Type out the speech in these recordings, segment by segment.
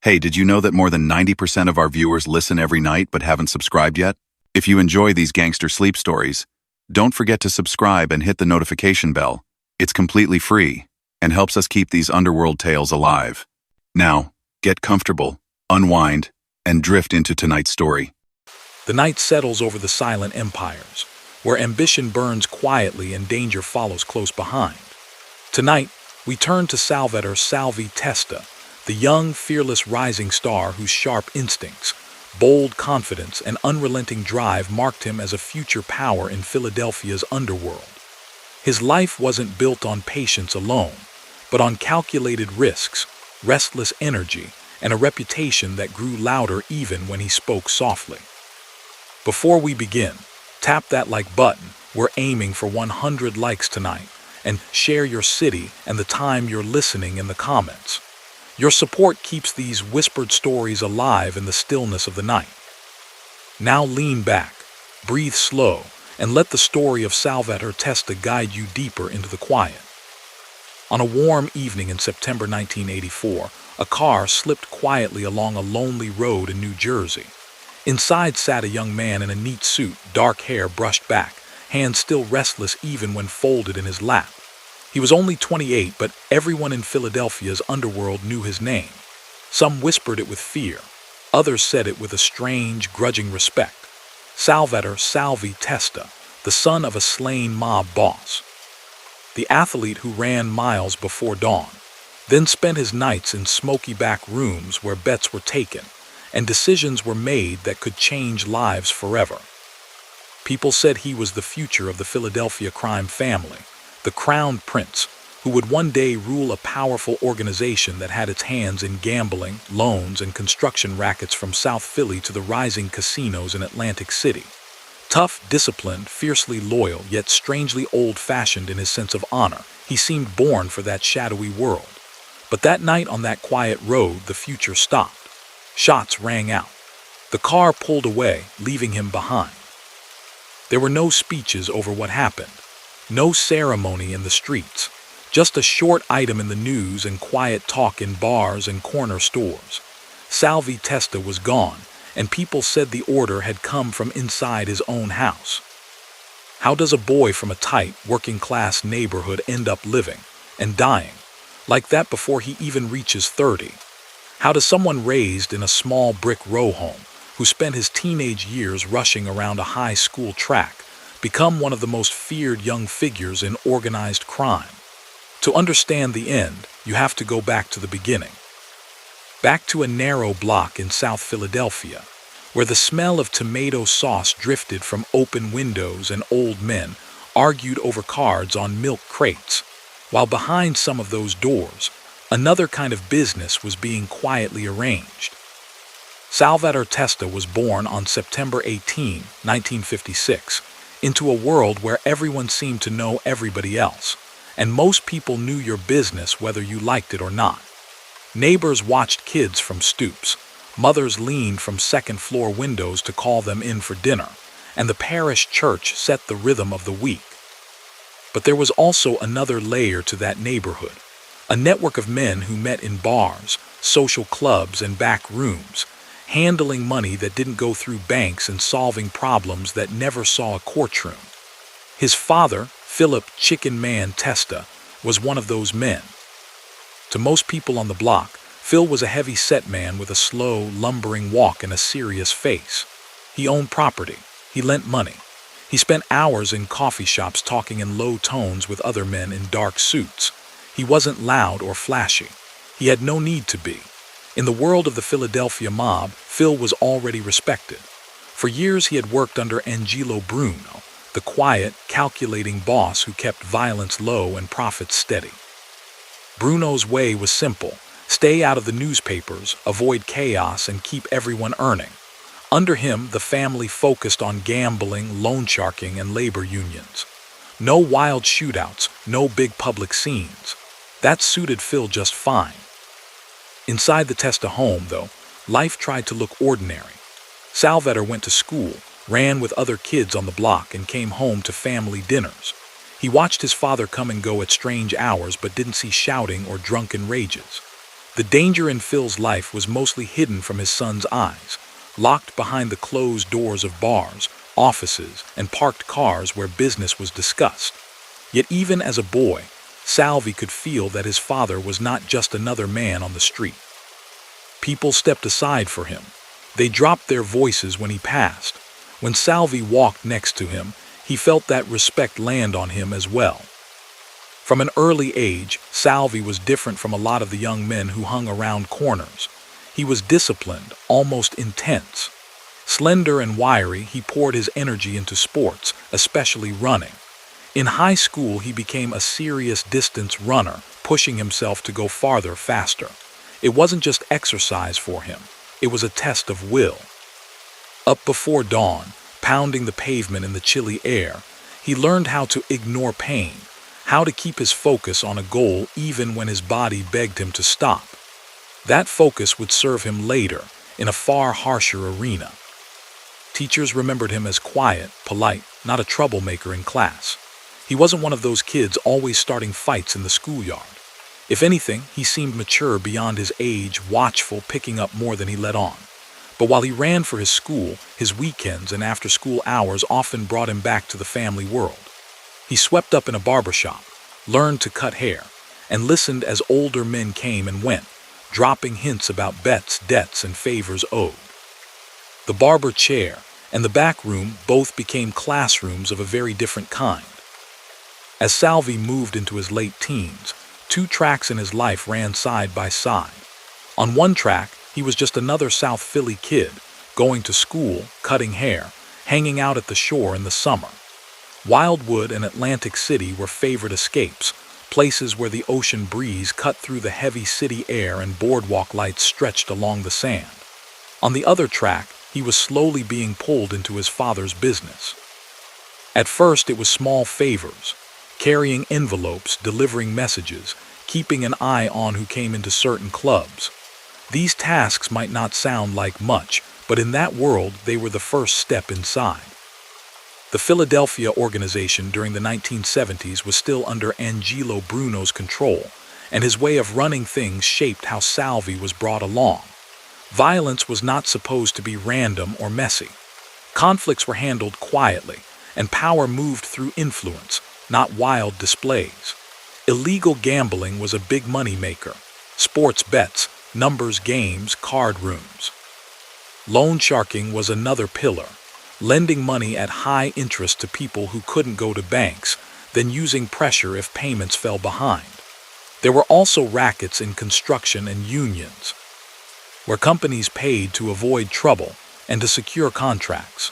Hey, did you know that more than 90% of our viewers listen every night but haven't subscribed yet? If you enjoy these gangster sleep stories, don't forget to subscribe and hit the notification bell. It's completely free and helps us keep these underworld tales alive. Now, get comfortable, unwind, and drift into tonight's story. The night settles over the silent empires, where ambition burns quietly and danger follows close behind. Tonight, we turn to Salvatore Testa, the young, fearless rising star whose sharp instincts, bold confidence, and unrelenting drive marked him as a future power in Philadelphia's underworld. His life wasn't built on patience alone, but on calculated risks, restless energy, and a reputation that grew louder even when he spoke softly. Before we begin, tap that like button. We're aiming for 100 likes tonight, and share your city and the time you're listening in the comments. Your support keeps these whispered stories alive in the stillness of the night. Now lean back, breathe slow, and let the story of Salvatore Testa guide you deeper into the quiet. On a warm evening in September 1984, a car slipped quietly along a lonely road in New Jersey. Inside sat a young man in a neat suit, dark hair brushed back, hands still restless even when folded in his lap. He was only 28, but everyone in Philadelphia's underworld knew his name. Some whispered it with fear. Others said it with a strange, grudging respect. Salvatore Testa, the son of a slain mob boss. The athlete who ran miles before dawn, then spent his nights in smoky back rooms where bets were taken and decisions were made that could change lives forever. People said he was the future of the Philadelphia crime family, the crown prince, who would one day rule a powerful organization that had its hands in gambling, loans, and construction rackets from South Philly to the rising casinos in Atlantic City. Tough, disciplined, fiercely loyal, yet strangely old-fashioned in his sense of honor, he seemed born for that shadowy world. But that night on that quiet road, the future stopped. Shots rang out. The car pulled away, leaving him behind. There were no speeches over what happened. No ceremony in the streets, just a short item in the news and quiet talk in bars and corner stores. Salvatore Testa was gone, and people said the order had come from inside his own house. How does a boy from a tight, working-class neighborhood end up living and dying like that before he even reaches 30? How does someone raised in a small brick row home, who spent his teenage years rushing around a high school track, become one of the most feared young figures in organized crime? To understand the end, you have to go back to the beginning. Back to a narrow block in South Philadelphia, where the smell of tomato sauce drifted from open windows and old men argued over cards on milk crates, while behind some of those doors, another kind of business was being quietly arranged. Salvatore Testa was born on September 18, 1956, into a world where everyone seemed to know everybody else, and most people knew your business whether you liked it or not. Neighbors watched kids from stoops, mothers leaned from second-floor windows to call them in for dinner, and the parish church set the rhythm of the week. But there was also another layer to that neighborhood, a network of men who met in bars, social clubs, and back rooms, handling money that didn't go through banks and solving problems that never saw a courtroom. His father, Philip "Chicken Man" Testa, was one of those men. To most people on the block, Phil was a heavy-set man with a slow, lumbering walk and a serious face. He owned property. He lent money. He spent hours in coffee shops talking in low tones with other men in dark suits. He wasn't loud or flashy. He had no need to be. In the world of the Philadelphia mob, Phil was already respected. For years he had worked under Angelo Bruno, the quiet, calculating boss who kept violence low and profits steady. Bruno's way was simple: stay out of the newspapers, avoid chaos, and keep everyone earning. Under him, the family focused on gambling, loan sharking, and labor unions. No wild shootouts, no big public scenes. That suited Phil just fine. Inside the Testa home, though, life tried to look ordinary. Salvatore went to school, ran with other kids on the block, and came home to family dinners. He watched his father come and go at strange hours but didn't see shouting or drunken rages. The danger in Phil's life was mostly hidden from his son's eyes, locked behind the closed doors of bars, offices, and parked cars where business was discussed. Yet even as a boy, Salvi could feel that his father was not just another man on the street. People stepped aside for him. They dropped their voices when he passed. When Salvi walked next to him, he felt that respect land on him as well. From an early age, Salvi was different from a lot of the young men who hung around corners. He was disciplined, almost intense. Slender and wiry, he poured his energy into sports, especially running. In high school, he became a serious distance runner, pushing himself to go farther faster. It wasn't just exercise for him. It was a test of will. Up before dawn, pounding the pavement in the chilly air, he learned how to ignore pain, how to keep his focus on a goal even when his body begged him to stop. That focus would serve him later, in a far harsher arena. Teachers remembered him as quiet, polite, not a troublemaker in class. He wasn't one of those kids always starting fights in the schoolyard. If anything, he seemed mature beyond his age, watchful, picking up more than he let on. But while he ran for his school, his weekends and after-school hours often brought him back to the family world. He swept up in a barbershop, learned to cut hair, and listened as older men came and went, dropping hints about bets, debts, and favors owed. The barber chair and the back room both became classrooms of a very different kind. As Salvi moved into his late teens, 2 tracks in his life ran side by side. On one track, he was just another South Philly kid, going to school, cutting hair, hanging out at the shore in the summer. Wildwood and Atlantic City were favored escapes, places where the ocean breeze cut through the heavy city air and boardwalk lights stretched along the sand. On the other track, he was slowly being pulled into his father's business. At first, it was small favors, carrying envelopes, delivering messages, keeping an eye on who came into certain clubs. These tasks might not sound like much, but in that world, they were the first step inside. The Philadelphia organization during the 1970s was still under Angelo Bruno's control, and his way of running things shaped how Salvi was brought along. Violence was not supposed to be random or messy. Conflicts were handled quietly, and power moved through influence, not wild displays. Illegal gambling was a big money maker. Sports bets, numbers games, card rooms. Loan sharking was another pillar, lending money at high interest to people who couldn't go to banks, then using pressure if payments fell behind. There were also rackets in construction and unions, where companies paid to avoid trouble and to secure contracts.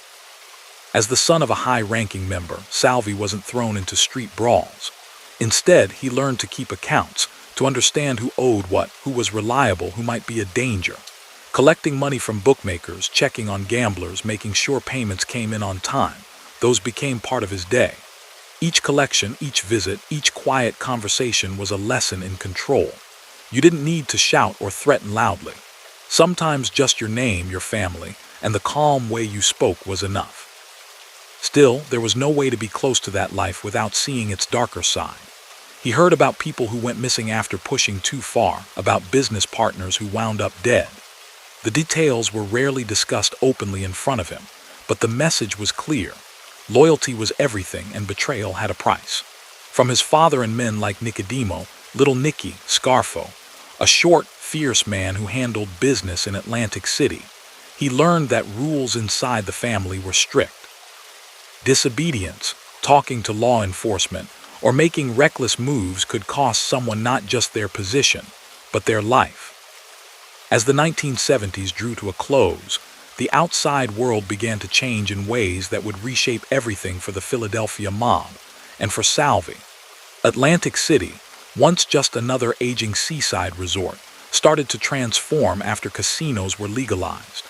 As the son of a high-ranking member, Salvi wasn't thrown into street brawls. Instead, he learned to keep accounts, to understand who owed what, who was reliable, who might be a danger. Collecting money from bookmakers, checking on gamblers, making sure payments came in on time, those became part of his day. Each collection, each visit, each quiet conversation was a lesson in control. You didn't need to shout or threaten loudly. Sometimes just your name, your family, and the calm way you spoke was enough. Still, there was no way to be close to that life without seeing its darker side. He heard about people who went missing after pushing too far, about business partners who wound up dead. The details were rarely discussed openly in front of him, but the message was clear. Loyalty was everything, and betrayal had a price. From his father and men like Nicodemo, little Nicky, Scarfo, a short, fierce man who handled business in Atlantic City, he learned that rules inside the family were strict. Disobedience, talking to law enforcement, or making reckless moves could cost someone not just their position, but their life. As the 1970s drew to a close, the outside world began to change in ways that would reshape everything for the Philadelphia mob, and for Salvi. Atlantic City, once just another aging seaside resort, started to transform after casinos were legalized.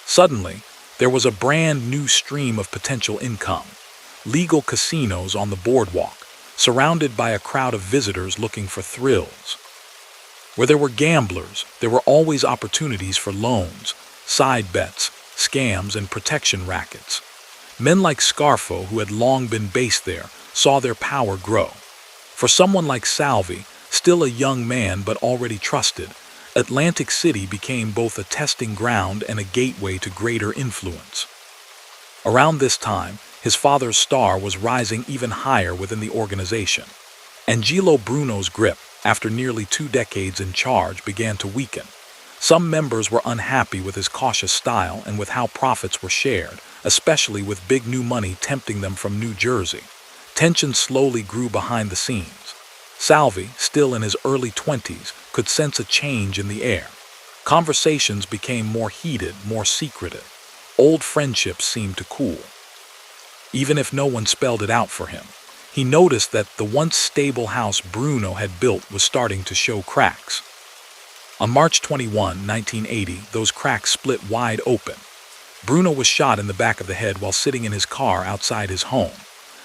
Suddenly, there was a brand new stream of potential income. Legal casinos on the boardwalk, surrounded by a crowd of visitors looking for thrills. Where there were gamblers, there were always opportunities for loans, side bets, scams, and protection rackets. Men like Scarfo, who had long been based there, saw their power grow. For someone like Salvi, still a young man but already trusted, Atlantic City became both a testing ground and a gateway to greater influence. Around this time, his father's star was rising even higher within the organization. Angelo Bruno's grip, after nearly 2 decades in charge, began to weaken. Some members were unhappy with his cautious style and with how profits were shared, especially with big new money tempting them from New Jersey. Tension slowly grew behind the scenes. Salvi, still in his early 20s, could sense a change in the air. Conversations became more heated, more secretive. Old friendships seemed to cool. Even if no one spelled it out for him, he noticed that the once stable house Bruno had built was starting to show cracks. On March 21, 1980, those cracks split wide open. Bruno was shot in the back of the head while sitting in his car outside his home.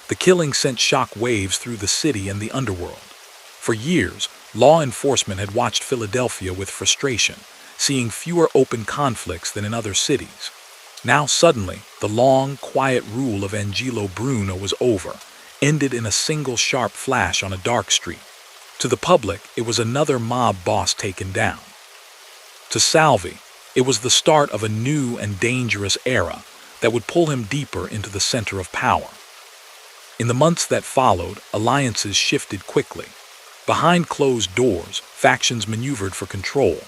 The killing sent shock waves through the city and the underworld. For years, law enforcement had watched Philadelphia with frustration, seeing fewer open conflicts than in other cities. Now suddenly, the long, quiet rule of Angelo Bruno was over, ended in a single sharp flash on a dark street. To the public, it was another mob boss taken down. To Salvi, it was the start of a new and dangerous era that would pull him deeper into the center of power. In the months that followed, alliances shifted quickly. Behind closed doors, factions maneuvered for control.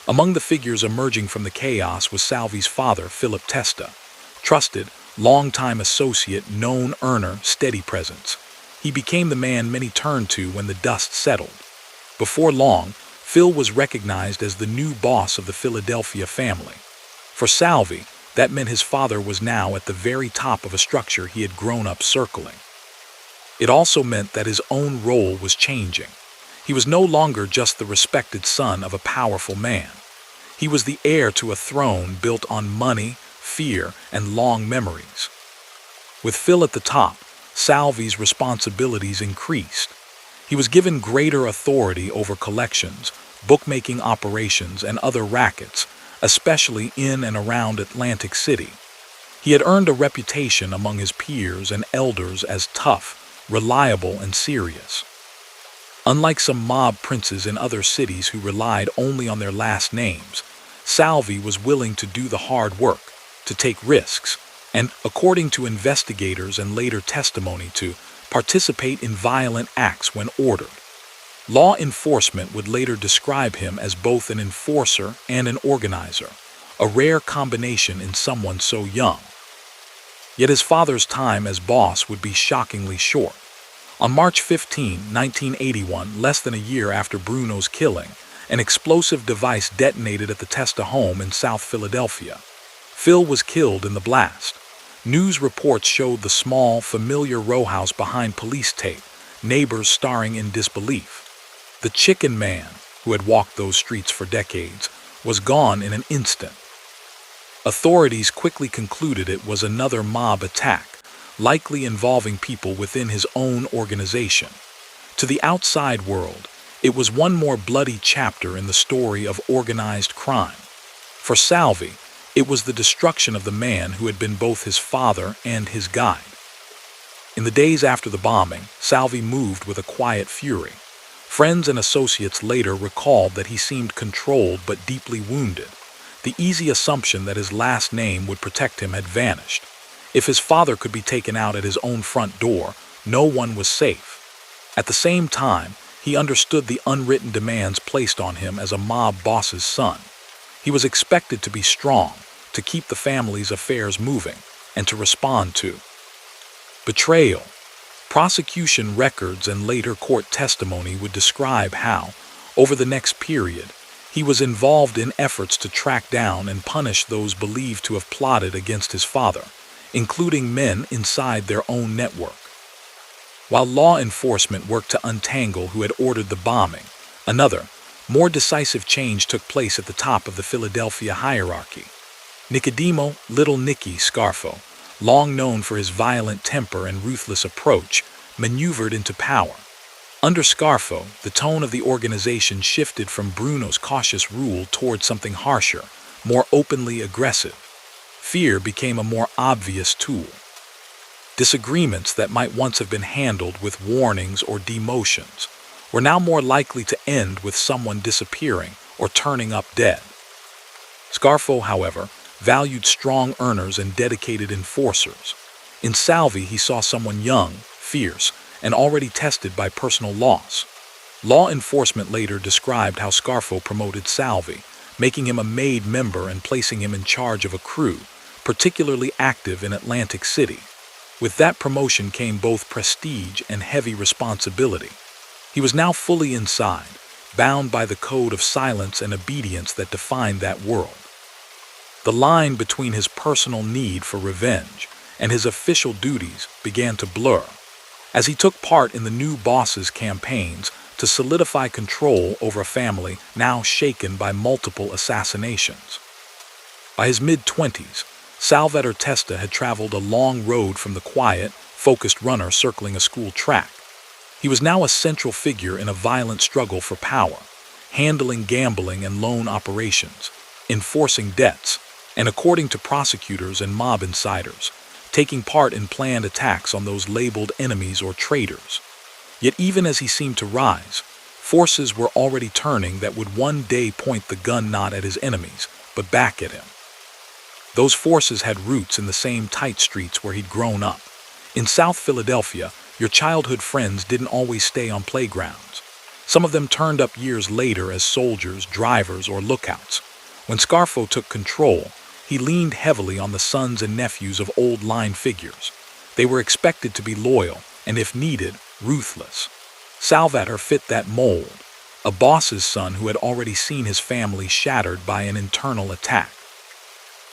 Among the figures emerging from the chaos was Salvi's father, Philip Testa. Trusted, long-time associate, known earner, steady presence. He became the man many turned to when the dust settled. Before long, Phil was recognized as the new boss of the Philadelphia family. For Salvi, that meant his father was now at the very top of a structure he had grown up circling. It also meant that his own role was changing. He was no longer just the respected son of a powerful man. He was the heir to a throne built on money, fear, and long memories. With Phil at the top, Salvi's responsibilities increased. He was given greater authority over collections, bookmaking operations, and other rackets, especially in and around Atlantic City. He had earned a reputation among his peers and elders as tough, reliable, and serious. Unlike some mob princes in other cities who relied only on their last names, Salvi was willing to do the hard work, to take risks, and, according to investigators and later testimony, to participate in violent acts when ordered. Law enforcement would later describe him as both an enforcer and an organizer, a rare combination in someone so young. Yet his father's time as boss would be shockingly short. On March 15, 1981, less than a year after Bruno's killing, an explosive device detonated at the Testa home in South Philadelphia. Phil was killed in the blast. News reports showed the small, familiar row house behind police tape, neighbors staring in disbelief. The chicken man, who had walked those streets for decades, was gone in an instant. Authorities quickly concluded it was another mob attack, likely involving people within his own organization. To the outside world, it was one more bloody chapter in the story of organized crime. For Salvi, it was the destruction of the man who had been both his father and his guide. In the days after the bombing, Salvi moved with a quiet fury. Friends and associates later recalled that he seemed controlled but deeply wounded. The easy assumption that his last name would protect him had vanished. If his father could be taken out at his own front door, no one was safe. At the same time, he understood the unwritten demands placed on him as a mob boss's son. He was expected to be strong, to keep the family's affairs moving, and to respond to betrayal. Prosecution records and later court testimony would describe how, over the next period, he was involved in efforts to track down and punish those believed to have plotted against his father, including men inside their own network. While law enforcement worked to untangle who had ordered the bombing, another, more decisive change took place at the top of the Philadelphia hierarchy. Nicodemo "Little Nicky" Scarfo, long known for his violent temper and ruthless approach, maneuvered into power. Under Scarfo, the tone of the organization shifted from Bruno's cautious rule toward something harsher, more openly aggressive. Fear became a more obvious tool. Disagreements that might once have been handled with warnings or demotions were now more likely to end with someone disappearing or turning up dead. Scarfo, however, valued strong earners and dedicated enforcers. In Salvi, he saw someone young, fierce, and already tested by personal loss. Law enforcement later described how Scarfo promoted Salvi, making him a made member and placing him in charge of a crew, particularly active in Atlantic City. With that promotion came both prestige and heavy responsibility. He was now fully inside, bound by the code of silence and obedience that defined that world. The line between his personal need for revenge and his official duties began to blur, as he took part in the new boss's campaigns to solidify control over a family now shaken by multiple assassinations. By his mid-20s, Salvatore Testa had traveled a long road from the quiet, focused runner circling a school track. He was now a central figure in a violent struggle for power, handling gambling and loan operations, enforcing debts, and according to prosecutors and mob insiders, taking part in planned attacks on those labeled enemies or traitors. Yet even as he seemed to rise, forces were already turning that would one day point the gun not at his enemies, but back at him. Those forces had roots in the same tight streets where he'd grown up. In South Philadelphia, your childhood friends didn't always stay on playgrounds. Some of them turned up years later as soldiers, drivers, or lookouts. When Scarfo took control, he leaned heavily on the sons and nephews of old line figures. They were expected to be loyal, and if needed, ruthless. Salvatore fit that mold, a boss's son who had already seen his family shattered by an internal attack.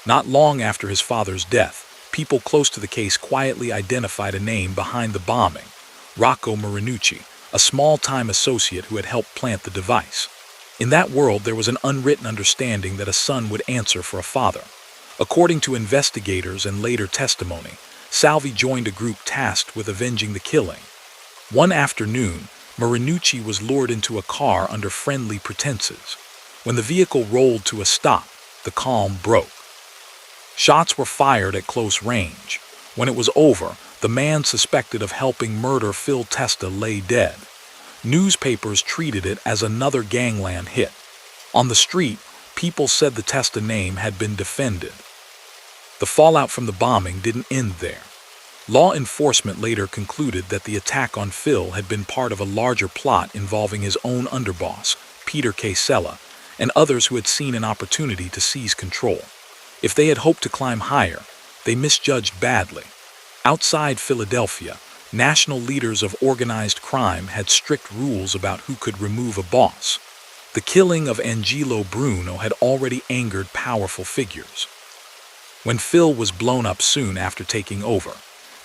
Not long after his father's death, people close to the case quietly identified a name behind the bombing: Rocco Marinucci, a small-time associate who had helped plant the device. In that world, there was an unwritten understanding that a son would answer for a father. According to investigators and later testimony, Salvi joined a group tasked with avenging the killing. One afternoon, Marinucci was lured into a car under friendly pretenses. When the vehicle rolled to a stop, the calm broke. Shots were fired at close range. When it was over, the man suspected of helping murder Phil Testa lay dead. Newspapers treated it as another gangland hit. On the street, people said the Testa name had been defended. The fallout from the bombing didn't end there. Law enforcement later concluded that the attack on Phil had been part of a larger plot involving his own underboss, Peter Casella, and others who had seen an opportunity to seize control. If they had hoped to climb higher, they misjudged badly. Outside Philadelphia, national leaders of organized crime had strict rules about who could remove a boss. The killing of Angelo Bruno had already angered powerful figures. When Phil was blown up soon after taking over,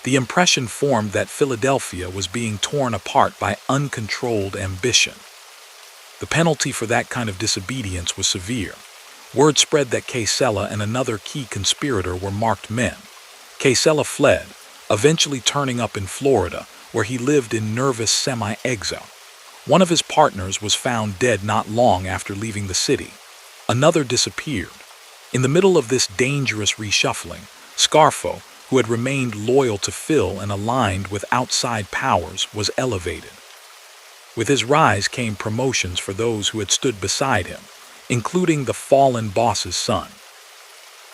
the impression formed that Philadelphia was being torn apart by uncontrolled ambition. The penalty for that kind of disobedience was severe. Word spread that Casella and another key conspirator were marked men. Casella fled, eventually turning up in Florida, where he lived in nervous semi-exile. One of his partners was found dead not long after leaving the city. Another disappeared. In the middle of this dangerous reshuffling, Scarfo, who had remained loyal to Phil and aligned with outside powers, was elevated. With his rise came promotions for those who had stood beside him, including the fallen boss's son.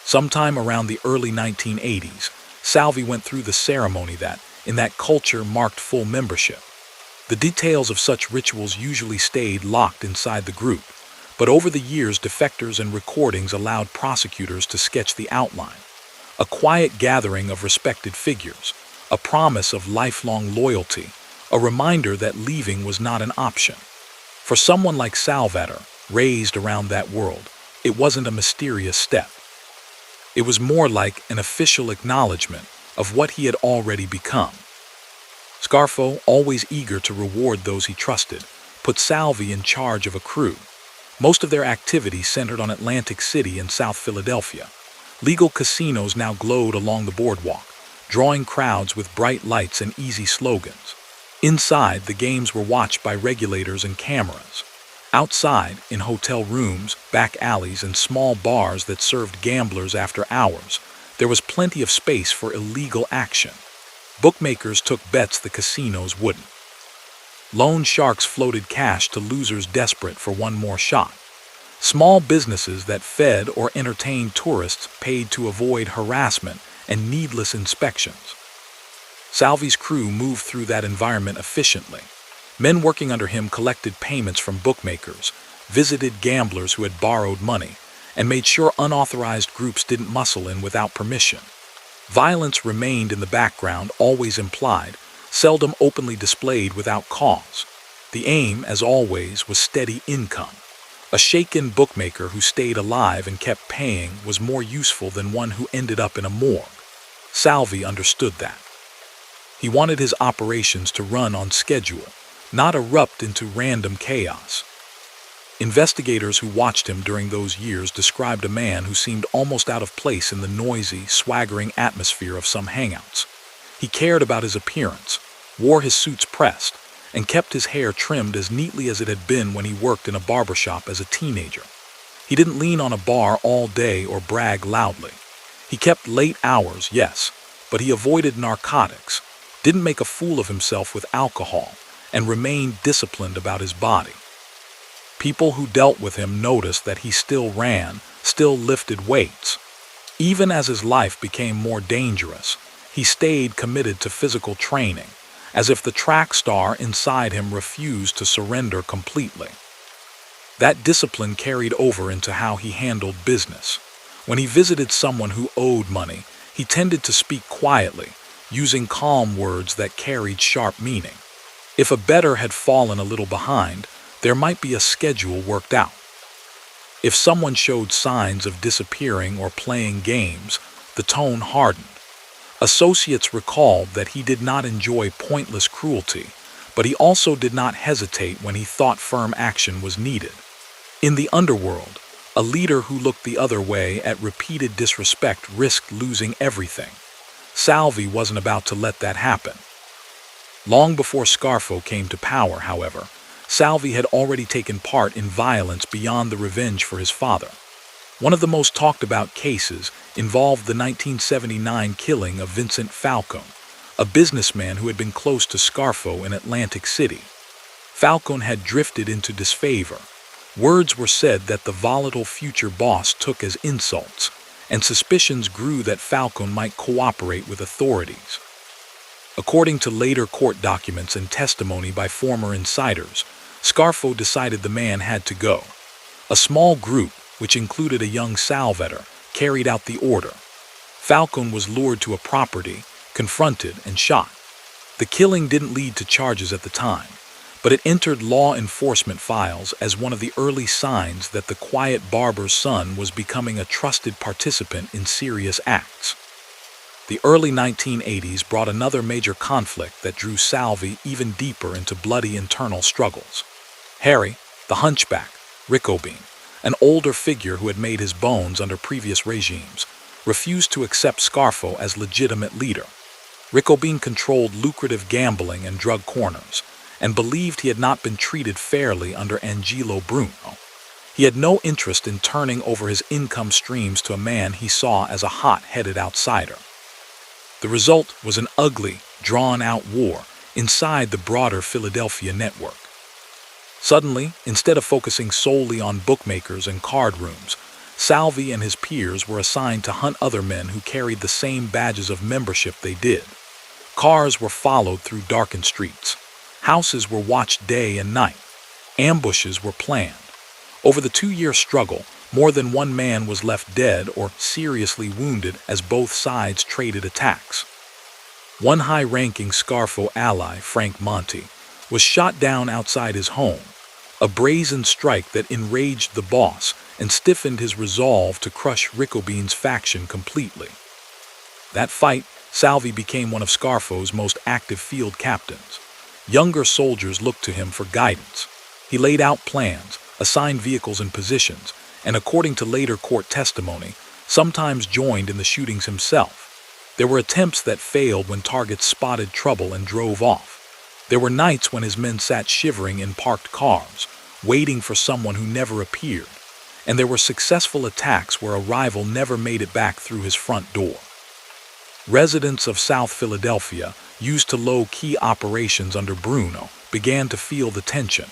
Sometime around the early 1980s, Salvi went through the ceremony that, in that culture, marked full membership. The details of such rituals usually stayed locked inside the group, but over the years defectors and recordings allowed prosecutors to sketch the outline. A quiet gathering of respected figures, a promise of lifelong loyalty, a reminder that leaving was not an option. For someone like Salvatore, raised around that world, it wasn't a mysterious step. It was more like an official acknowledgement of what he had already become. Scarfo, always eager to reward those he trusted, put Salvi in charge of a crew. Most of their activity centered on Atlantic City and South Philadelphia. Legal casinos now glowed along the boardwalk, drawing crowds with bright lights and easy slogans. Inside, the games were watched by regulators and cameras. Outside, in hotel rooms, back alleys, and small bars that served gamblers after hours, there was plenty of space for illegal action. Bookmakers took bets the casinos wouldn't. Loan sharks floated cash to losers desperate for one more shot. Small businesses that fed or entertained tourists paid to avoid harassment and needless inspections. Salvi's crew moved through that environment efficiently. Men working under him collected payments from bookmakers, visited gamblers who had borrowed money, and made sure unauthorized groups didn't muscle in without permission. Violence remained in the background, always implied, seldom openly displayed without cause. The aim, as always, was steady income. A shaken bookmaker who stayed alive and kept paying was more useful than one who ended up in a morgue. Salvi understood that. He wanted his operations to run on schedule, not erupt into random chaos. Investigators who watched him during those years described a man who seemed almost out of place in the noisy, swaggering atmosphere of some hangouts. He cared about his appearance, wore his suits pressed, and kept his hair trimmed as neatly as it had been when he worked in a barbershop as a teenager. He didn't lean on a bar all day or brag loudly. He kept late hours, yes, but he avoided narcotics, didn't make a fool of himself with alcohol, and remained disciplined about his body. People who dealt with him noticed that he still ran, still lifted weights. Even as his life became more dangerous, he stayed committed to physical training, as if the track star inside him refused to surrender completely. That discipline carried over into how he handled business. When he visited someone who owed money, he tended to speak quietly, using calm words that carried sharp meaning. If a bettor had fallen a little behind, there might be a schedule worked out. If someone showed signs of disappearing or playing games, the tone hardened. Associates recalled that he did not enjoy pointless cruelty, but he also did not hesitate when he thought firm action was needed. In the underworld, a leader who looked the other way at repeated disrespect risked losing everything. Salvi wasn't about to let that happen. Long before Scarfo came to power, however, Salvi had already taken part in violence beyond the revenge for his father. One of the most talked about cases involved the 1979 killing of Vincent Falcone, a businessman who had been close to Scarfo in Atlantic City. Falcone had drifted into disfavor. Words were said that the volatile future boss took as insults, and suspicions grew that Falcone might cooperate with authorities. According to later court documents and testimony by former insiders, Scarfo decided the man had to go. A small group, which included a young Salvatore, carried out the order. Falcone was lured to a property, confronted, and shot. The killing didn't lead to charges at the time, but it entered law enforcement files as one of the early signs that the quiet barber's son was becoming a trusted participant in serious acts. The early 1980s brought another major conflict that drew Salvi even deeper into bloody internal struggles. Heir, the hunchback, Nicodemo, an older figure who had made his bones under previous regimes, refused to accept Scarfo as legitimate leader. Nicodemo controlled lucrative gambling and drug corners, and believed he had not been treated fairly under Angelo Bruno. He had no interest in turning over his income streams to a man he saw as a hot-headed outsider. The result was an ugly, drawn-out war inside the broader Philadelphia network. Suddenly, instead of focusing solely on bookmakers and card rooms, Salvi and his peers were assigned to hunt other men who carried the same badges of membership they did. Cars were followed through darkened streets. Houses were watched day and night. Ambushes were planned. Over the 2-year struggle, more than one man was left dead or seriously wounded as both sides traded attacks. One high-ranking Scarfo ally, Frank Monti, was shot down outside his home, a brazen strike that enraged the boss and stiffened his resolve to crush Nicodemo's faction completely. That fight, Salvi became one of Scarfo's most active field captains. Younger soldiers looked to him for guidance. He laid out plans, assigned vehicles and positions, and according to later court testimony, sometimes joined in the shootings himself. There were attempts that failed when targets spotted trouble and drove off. There were nights when his men sat shivering in parked cars, waiting for someone who never appeared, and there were successful attacks where a rival never made it back through his front door. Residents of South Philadelphia, used to low-key operations under Bruno, began to feel the tension.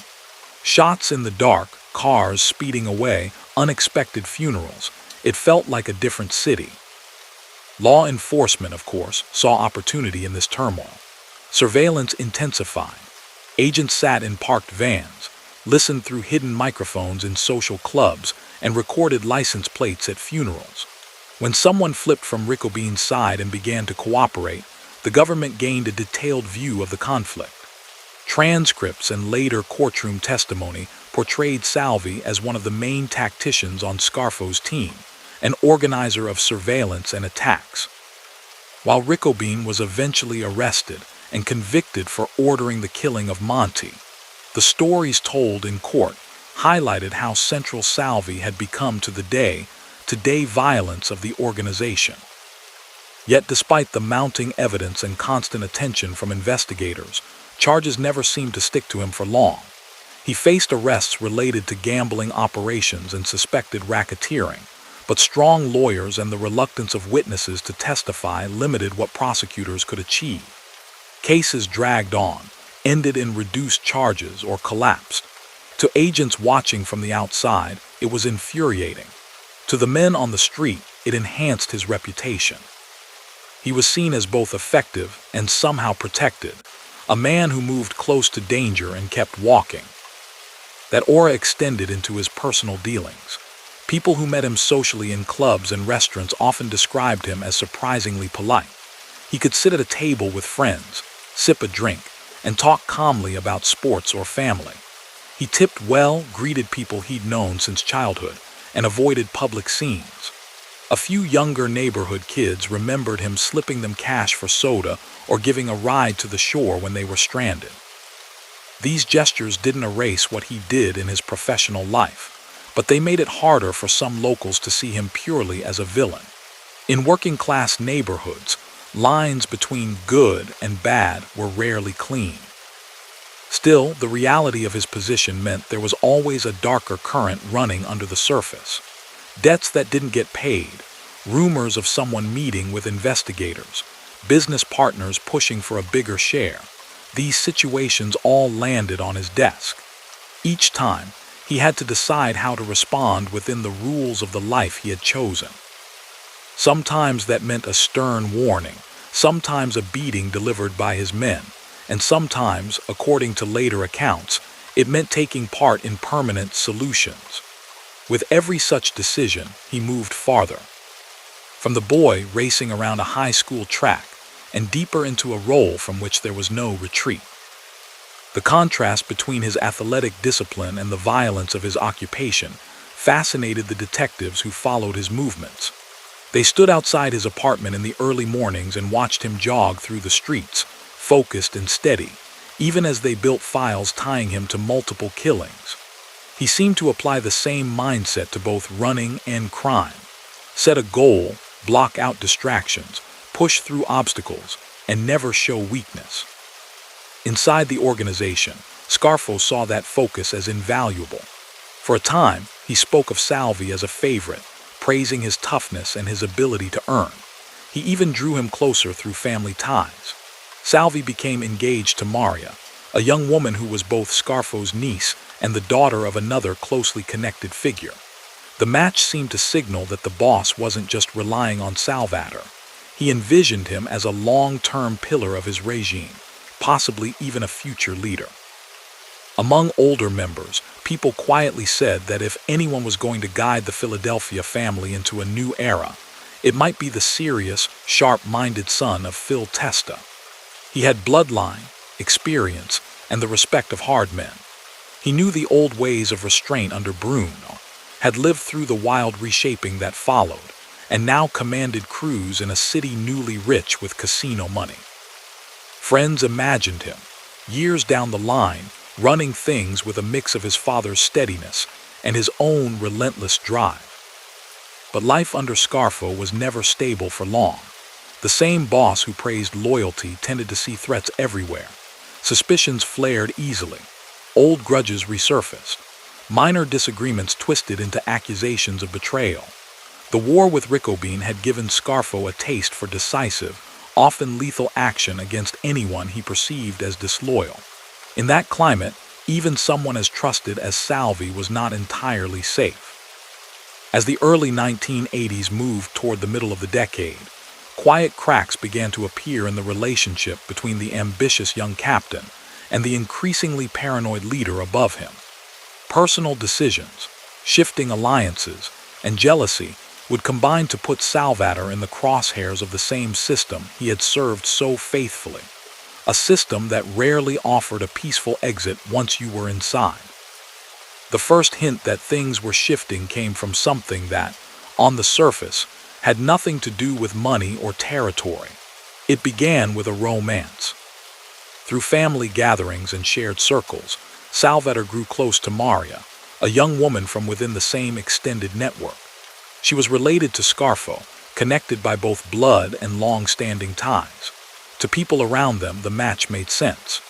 Shots in the dark, cars speeding away, unexpected funerals. It felt like a different city. Law enforcement, of course, saw opportunity in this turmoil. Surveillance intensified. Agents sat in parked vans, listened through hidden microphones in social clubs, and recorded license plates at funerals. When someone flipped from Ricobene's side and began to cooperate, the government gained a detailed view of the conflict. Transcripts and later courtroom testimony portrayed Salvi as one of the main tacticians on Scarfo's team, an organizer of surveillance and attacks. While Ricobene was eventually arrested and convicted for ordering the killing of Monty, the stories told in court highlighted how central Salvi had become to the day-to-day violence of the organization. Yet despite the mounting evidence and constant attention from investigators, charges never seemed to stick to him for long. He faced arrests related to gambling operations and suspected racketeering, but strong lawyers and the reluctance of witnesses to testify limited what prosecutors could achieve. Cases dragged on, ended in reduced charges, or collapsed. To agents watching from the outside, it was infuriating. To the men on the street, it enhanced his reputation. He was seen as both effective and somehow protected, a man who moved close to danger and kept walking. That aura extended into his personal dealings. People who met him socially in clubs and restaurants often described him as surprisingly polite. He could sit at a table with friends, sip a drink, and talk calmly about sports or family. He tipped well, greeted people he'd known since childhood, and avoided public scenes. A few younger neighborhood kids remembered him slipping them cash for soda or giving a ride to the shore when they were stranded. These gestures didn't erase what he did in his professional life, but they made it harder for some locals to see him purely as a villain. In working-class neighborhoods, lines between good and bad were rarely clean. Still, the reality of his position meant there was always a darker current running under the surface. Debts that didn't get paid, rumors of someone meeting with investigators, business partners pushing for a bigger share. These situations all landed on his desk. Each time, he had to decide how to respond within the rules of the life he had chosen. Sometimes that meant a stern warning, sometimes a beating delivered by his men, and sometimes, according to later accounts, it meant taking part in permanent solutions. With every such decision, he moved farther. From the boy racing around a high school track, and deeper into a role from which there was no retreat. The contrast between his athletic discipline and the violence of his occupation fascinated the detectives who followed his movements. They stood outside his apartment in the early mornings and watched him jog through the streets, focused and steady, even as they built files tying him to multiple killings. He seemed to apply the same mindset to both running and crime. Set a goal, block out distractions, push through obstacles, and never show weakness. Inside the organization, Scarfo saw that focus as invaluable. For a time, he spoke of Salvi as a favorite, praising his toughness and his ability to earn. He even drew him closer through family ties. Salvi became engaged to Maria, a young woman who was both Scarfo's niece and the daughter of another closely connected figure. The match seemed to signal that the boss wasn't just relying on Salvatore. He envisioned him as a long-term pillar of his regime, possibly even a future leader. Among older members, people quietly said that if anyone was going to guide the Philadelphia family into a new era, it might be the serious, sharp-minded son of Phil Testa. He had bloodline, experience, and the respect of hard men. He knew the old ways of restraint under Bruno, had lived through the wild reshaping that followed, and now commanded crews in a city newly rich with casino money. Friends imagined him, years down the line, running things with a mix of his father's steadiness and his own relentless drive. But life under Scarfo was never stable for long. The same boss who praised loyalty tended to see threats everywhere. Suspicions flared easily. Old grudges resurfaced. Minor disagreements twisted into accusations of betrayal. The war with Ricobene had given Scarfo a taste for decisive, often lethal action against anyone he perceived as disloyal. In that climate, even someone as trusted as Salvi was not entirely safe. As the early 1980s moved toward the middle of the decade, quiet cracks began to appear in the relationship between the ambitious young captain and the increasingly paranoid leader above him. Personal decisions, shifting alliances, and jealousy would combine to put Salvatore in the crosshairs of the same system he had served so faithfully, a system that rarely offered a peaceful exit once you were inside. The first hint that things were shifting came from something that, on the surface, had nothing to do with money or territory. It began with a romance. Through family gatherings and shared circles, Salvatore grew close to Maria, a young woman from within the same extended network. She was related to Scarfo, connected by both blood and long-standing ties. To people around them, the match made sense.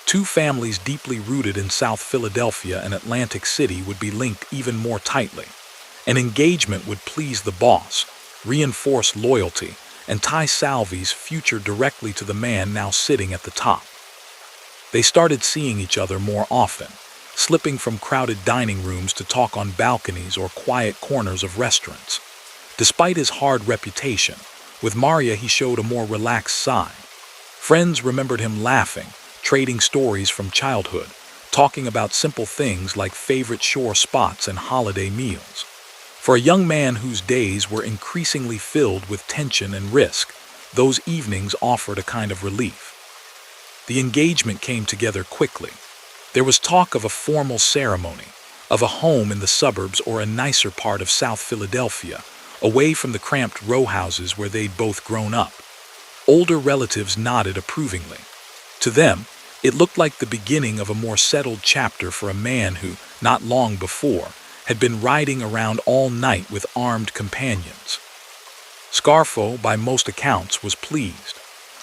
Two families deeply rooted in South Philadelphia and Atlantic City would be linked even more tightly. An engagement would please the boss, reinforce loyalty, and tie Salvi's future directly to the man now sitting at the top. They started seeing each other more often, slipping from crowded dining rooms to talk on balconies or quiet corners of restaurants. Despite his hard reputation, with Maria he showed a more relaxed side. Friends remembered him laughing, trading stories from childhood, talking about simple things like favorite shore spots and holiday meals. For a young man whose days were increasingly filled with tension and risk, those evenings offered a kind of relief. The engagement came together quickly. There was talk of a formal ceremony, of a home in the suburbs or a nicer part of South Philadelphia, away from the cramped row houses where they'd both grown up. Older relatives nodded approvingly. To them, it looked like the beginning of a more settled chapter for a man who, not long before, had been riding around all night with armed companions. Scarfo, by most accounts, was pleased.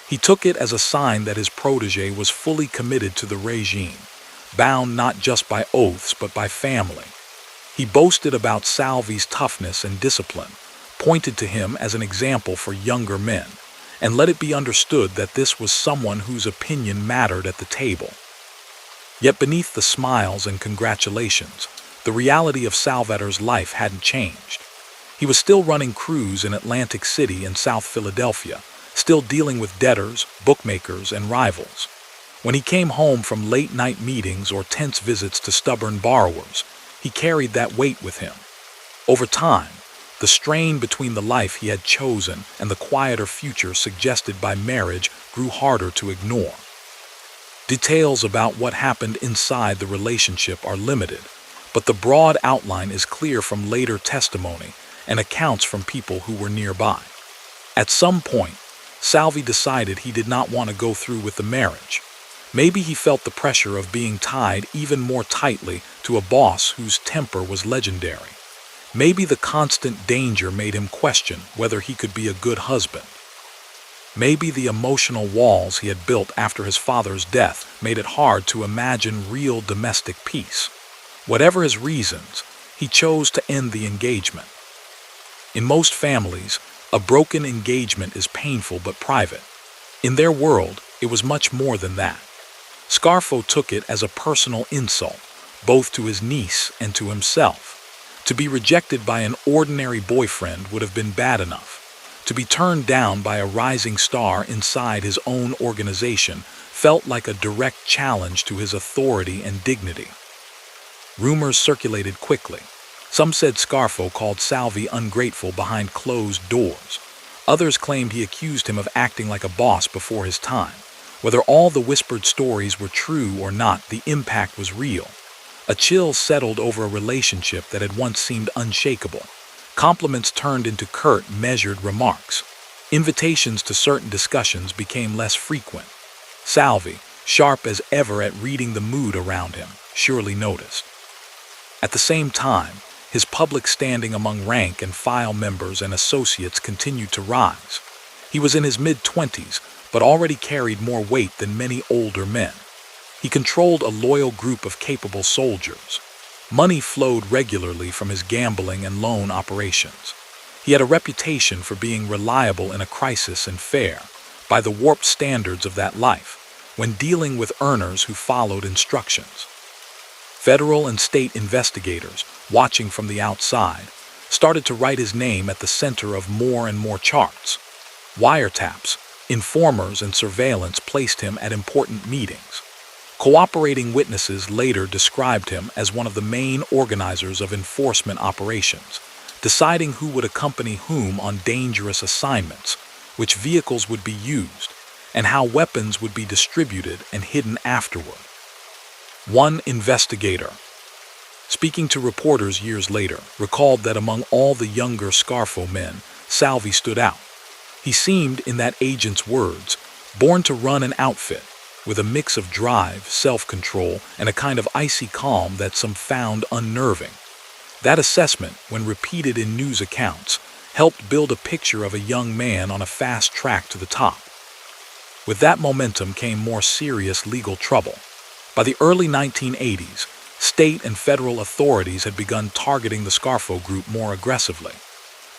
He took it as a sign that his protege was fully committed to the regime, bound not just by oaths but by family. He boasted about Salvi's toughness and discipline, pointed to him as an example for younger men, and let it be understood that this was someone whose opinion mattered at the table. Yet beneath the smiles and congratulations, the reality of Salvatore's life hadn't changed. He was still running crews in Atlantic City and South Philadelphia, still dealing with debtors, bookmakers, and rivals. When he came home from late-night meetings or tense visits to stubborn borrowers, he carried that weight with him. Over time, the strain between the life he had chosen and the quieter future suggested by marriage grew harder to ignore. Details about what happened inside the relationship are limited, but the broad outline is clear from later testimony and accounts from people who were nearby. At some point, Salvi decided he did not want to go through with the marriage. Maybe he felt the pressure of being tied even more tightly to a boss whose temper was legendary. Maybe the constant danger made him question whether he could be a good husband. Maybe the emotional walls he had built after his father's death made it hard to imagine real domestic peace. Whatever his reasons, he chose to end the engagement. In most families, a broken engagement is painful but private. In their world, it was much more than that. Scarfo took it as a personal insult, both to his niece and to himself. To be rejected by an ordinary boyfriend would have been bad enough. To be turned down by a rising star inside his own organization felt like a direct challenge to his authority and dignity. Rumors circulated quickly. Some said Scarfo called Salvi ungrateful behind closed doors. Others claimed he accused him of acting like a boss before his time. Whether all the whispered stories were true or not, the impact was real. A chill settled over a relationship that had once seemed unshakable. Compliments turned into curt, measured remarks. Invitations to certain discussions became less frequent. Salvi, sharp as ever at reading the mood around him, surely noticed. At the same time, his public standing among rank and file members and associates continued to rise. He was in his mid-20s, but already carried more weight than many older men. He controlled a loyal group of capable soldiers. Money flowed regularly from his gambling and loan operations. He had a reputation for being reliable in a crisis and fair, by the warped standards of that life, when dealing with earners who followed instructions. Federal and state investigators, watching from the outside, started to write his name at the center of more and more charts. Wiretaps, informers, and surveillance placed him at important meetings. Cooperating witnesses later described him as one of the main organizers of enforcement operations, deciding who would accompany whom on dangerous assignments, which vehicles would be used, and how weapons would be distributed and hidden afterward. One investigator, speaking to reporters years later, recalled that among all the younger Scarfo men, Salvi stood out. He seemed, in that agent's words, born to run an outfit, with a mix of drive, self-control, and a kind of icy calm that some found unnerving. That assessment, when repeated in news accounts, helped build a picture of a young man on a fast track to the top. With that momentum came more serious legal trouble. By the early 1980s, state and federal authorities had begun targeting the Scarfo group more aggressively.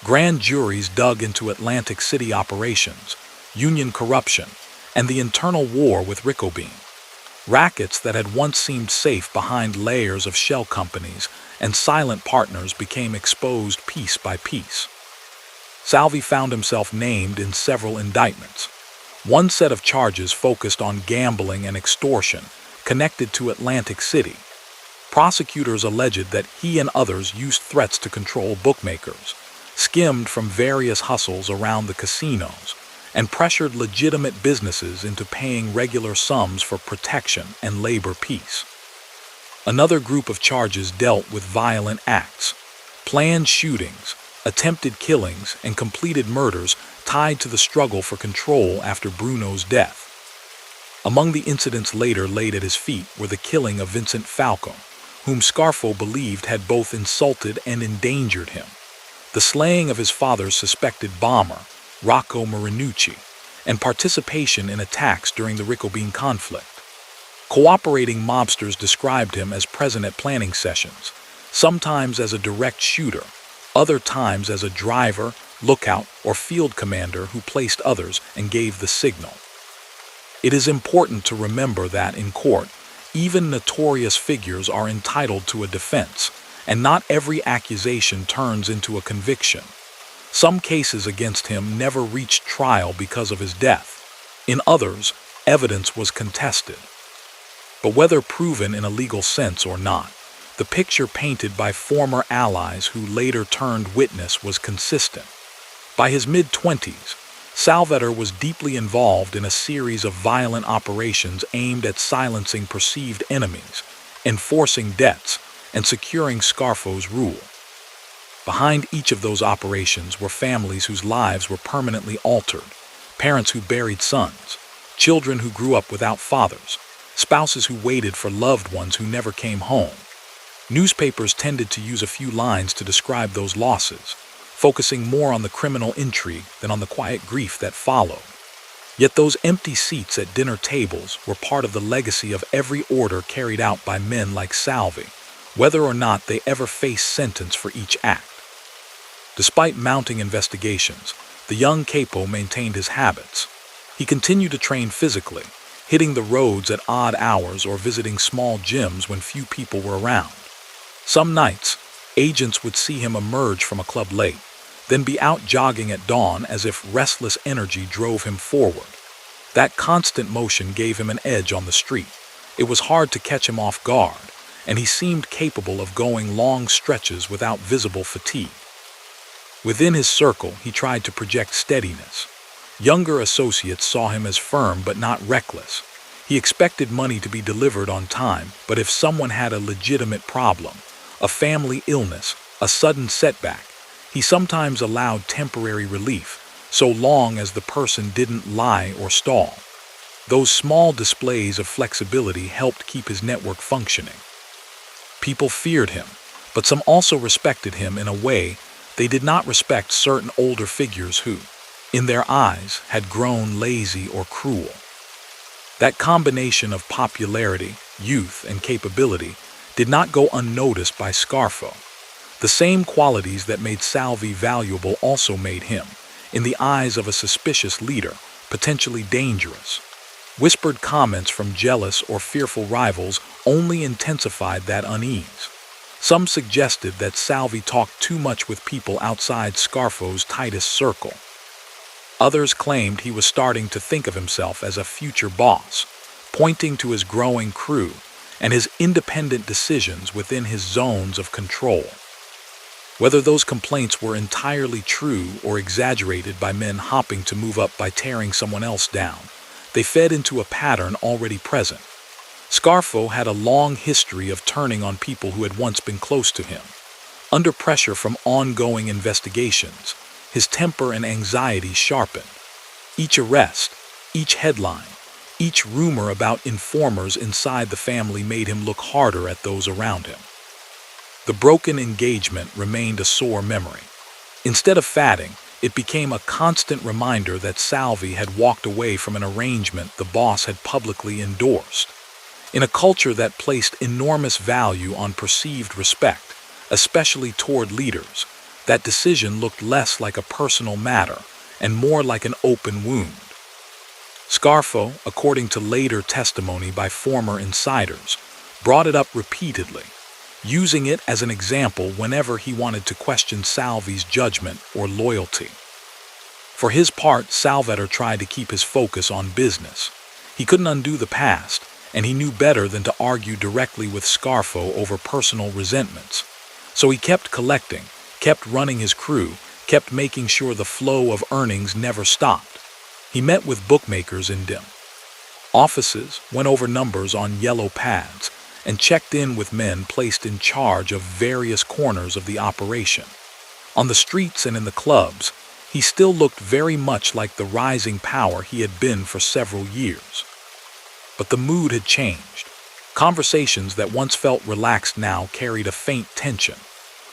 Grand juries dug into Atlantic City operations, union corruption, and the internal war with Nicodemo. Rackets that had once seemed safe behind layers of shell companies and silent partners became exposed piece by piece. Salvi found himself named in several indictments. One set of charges focused on gambling and extortion, connected to Atlantic City. Prosecutors alleged that he and others used threats to control bookmakers, skimmed from various hustles around the casinos, and pressured legitimate businesses into paying regular sums for protection and labor peace. Another group of charges dealt with violent acts, planned shootings, attempted killings, and completed murders tied to the struggle for control after Bruno's death. Among the incidents later laid at his feet were the killing of Vincent Falco, whom Scarfo believed had both insulted and endangered him, the slaying of his father's suspected bomber, Rocco Marinucci, and participation in attacks during the Nicodemo conflict. Cooperating mobsters described him as present at planning sessions, sometimes as a direct shooter, other times as a driver, lookout, or field commander who placed others and gave the signal. It is important to remember that in court, even notorious figures are entitled to a defense, and not every accusation turns into a conviction. Some cases against him never reached trial because of his death. In others, evidence was contested. But whether proven in a legal sense or not, the picture painted by former allies who later turned witness was consistent. By his mid-20s, Salvatore was deeply involved in a series of violent operations aimed at silencing perceived enemies, enforcing debts, and securing Scarfo's rule. Behind each of those operations were families whose lives were permanently altered, parents who buried sons, children who grew up without fathers, spouses who waited for loved ones who never came home. Newspapers tended to use a few lines to describe those losses, focusing more on the criminal intrigue than on the quiet grief that followed. Yet those empty seats at dinner tables were part of the legacy of every order carried out by men like Salvi, whether or not they ever faced sentence for each act. Despite mounting investigations, the young capo maintained his habits. He continued to train physically, hitting the roads at odd hours or visiting small gyms when few people were around. Some nights, agents would see him emerge from a club late, then be out jogging at dawn as if restless energy drove him forward. That constant motion gave him an edge on the street. It was hard to catch him off guard, and he seemed capable of going long stretches without visible fatigue. Within his circle, he tried to project steadiness. Younger associates saw him as firm but not reckless. He expected money to be delivered on time, but if someone had a legitimate problem, a family illness, a sudden setback, he sometimes allowed temporary relief, so long as the person didn't lie or stall. Those small displays of flexibility helped keep his network functioning. People feared him, but some also respected him in a way they did not respect certain older figures who, in their eyes, had grown lazy or cruel. That combination of popularity, youth, and capability did not go unnoticed by Scarfo. The same qualities that made Salvi valuable also made him, in the eyes of a suspicious leader, potentially dangerous. Whispered comments from jealous or fearful rivals only intensified that unease. Some suggested that Salvi talked too much with people outside Scarfo's tightest circle. Others claimed he was starting to think of himself as a future boss, pointing to his growing crew and his independent decisions within his zones of control. Whether those complaints were entirely true or exaggerated by men hopping to move up by tearing someone else down, they fed into a pattern already present. Scarfo had a long history of turning on people who had once been close to him. Under pressure from ongoing investigations, his temper and anxiety sharpened. Each arrest, each headline, each rumor about informers inside the family made him look harder at those around him. The broken engagement remained a sore memory. Instead of fatting, it became a constant reminder that Salvi had walked away from an arrangement the boss had publicly endorsed. In a culture that placed enormous value on perceived respect, especially toward leaders, that decision looked less like a personal matter and more like an open wound. Scarfo, according to later testimony by former insiders, brought it up repeatedly, using it as an example whenever he wanted to question Salvi's judgment or loyalty. For his part, Salvatore tried to keep his focus on business. He couldn't undo the past, and he knew better than to argue directly with Scarfo over personal resentments. So he kept collecting, kept running his crew, kept making sure the flow of earnings never stopped. He met with bookmakers in dim offices, went over numbers on yellow pads, and checked in with men placed in charge of various corners of the operation. On the streets and in the clubs, he still looked very much like the rising power he had been for several years. But the mood had changed. Conversations that once felt relaxed now carried a faint tension.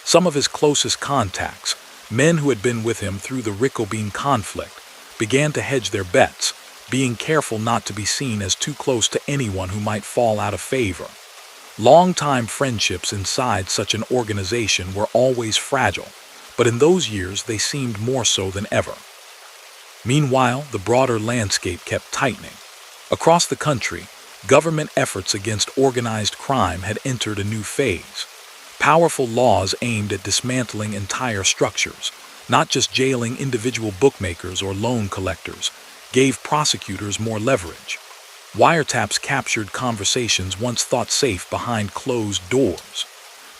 Some of his closest contacts, men who had been with him through the Ricobene conflict, began to hedge their bets, being careful not to be seen as too close to anyone who might fall out of favor. Long-time friendships inside such an organization were always fragile, but in those years they seemed more so than ever. Meanwhile, the broader landscape kept tightening. Across the country, government efforts against organized crime had entered a new phase. Powerful laws aimed at dismantling entire structures, not just jailing individual bookmakers or loan collectors, gave prosecutors more leverage. Wiretaps captured conversations once thought safe behind closed doors.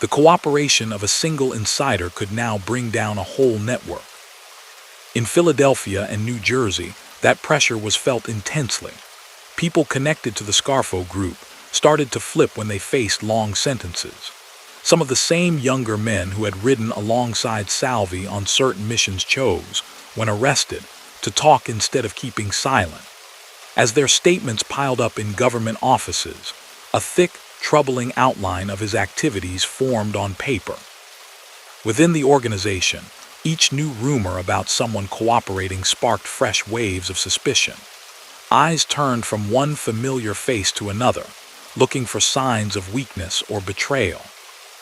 The cooperation of a single insider could now bring down a whole network. In Philadelphia and New Jersey, that pressure was felt intensely. People connected to the Scarfo group started to flip when they faced long sentences. Some of the same younger men who had ridden alongside Salvi on certain missions chose, when arrested, to talk instead of keeping silent. As their statements piled up in government offices, a thick, troubling outline of his activities formed on paper. Within the organization, each new rumor about someone cooperating sparked fresh waves of suspicion. Eyes turned from one familiar face to another, looking for signs of weakness or betrayal.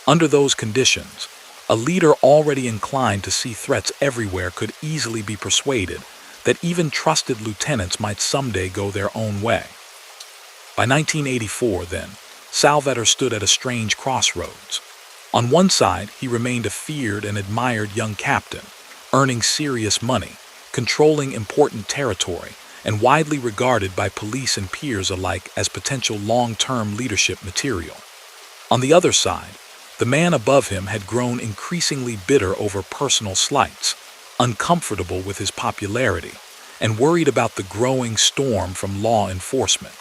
Under those conditions, a leader already inclined to see threats everywhere could easily be persuaded that even trusted lieutenants might someday go their own way. By 1984, then, Salvatore stood at a strange crossroads. On one side, he remained a feared and admired young captain, earning serious money, controlling important territory, and widely regarded by police and peers alike as potential long-term leadership material. On the other side, the man above him had grown increasingly bitter over personal slights, uncomfortable with his popularity, and worried about the growing storm from law enforcement.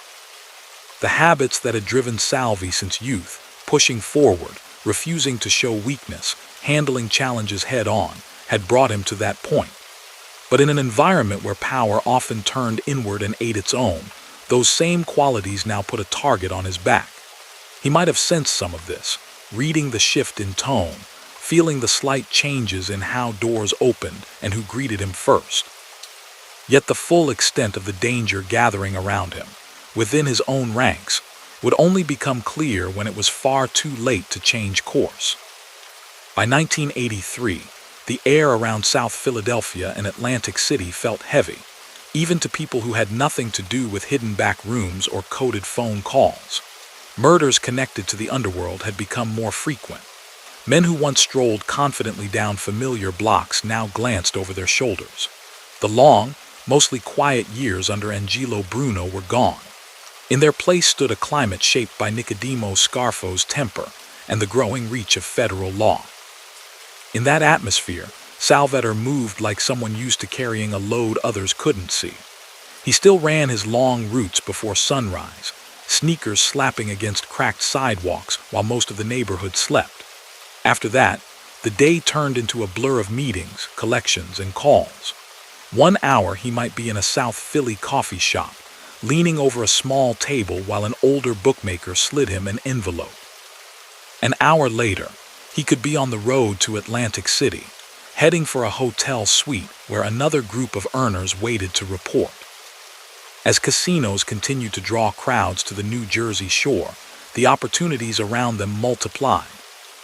The habits that had driven Salvi since youth, pushing forward, refusing to show weakness, handling challenges head-on, had brought him to that point. But in an environment where power often turned inward and ate its own, those same qualities now put a target on his back. He might have sensed some of this, reading the shift in tone, feeling the slight changes in how doors opened and who greeted him first. Yet the full extent of the danger gathering around him, within his own ranks, would only become clear when it was far too late to change course. By 1983, the air around South Philadelphia and Atlantic City felt heavy, even to people who had nothing to do with hidden back rooms or coded phone calls. Murders connected to the underworld had become more frequent. Men who once strolled confidently down familiar blocks now glanced over their shoulders. The long, mostly quiet years under Angelo Bruno were gone. In their place stood a climate shaped by Nicodemo Scarfo's temper and the growing reach of federal law. In that atmosphere, Salvatore moved like someone used to carrying a load others couldn't see. He still ran his long routes before sunrise, sneakers slapping against cracked sidewalks while most of the neighborhood slept. After that, the day turned into a blur of meetings, collections, and calls. 1 hour he might be in a South Philly coffee shop, leaning over a small table while an older bookmaker slid him an envelope. An hour later, he could be on the road to Atlantic City, heading for a hotel suite where another group of earners waited to report. As casinos continued to draw crowds to the New Jersey shore, the opportunities around them multiplied.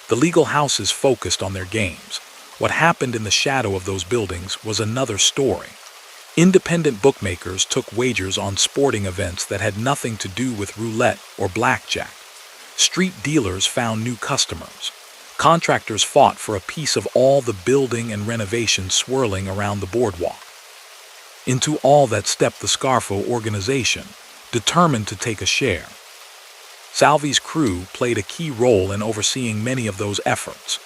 The legal houses focused on their games. What happened in the shadow of those buildings was another story. Independent bookmakers took wagers on sporting events that had nothing to do with roulette or blackjack. Street dealers found new customers. Contractors fought for a piece of all the building and renovation swirling around the boardwalk. Into all that stepped the Scarfo organization, determined to take a share. Salvi's crew played a key role in overseeing many of those efforts.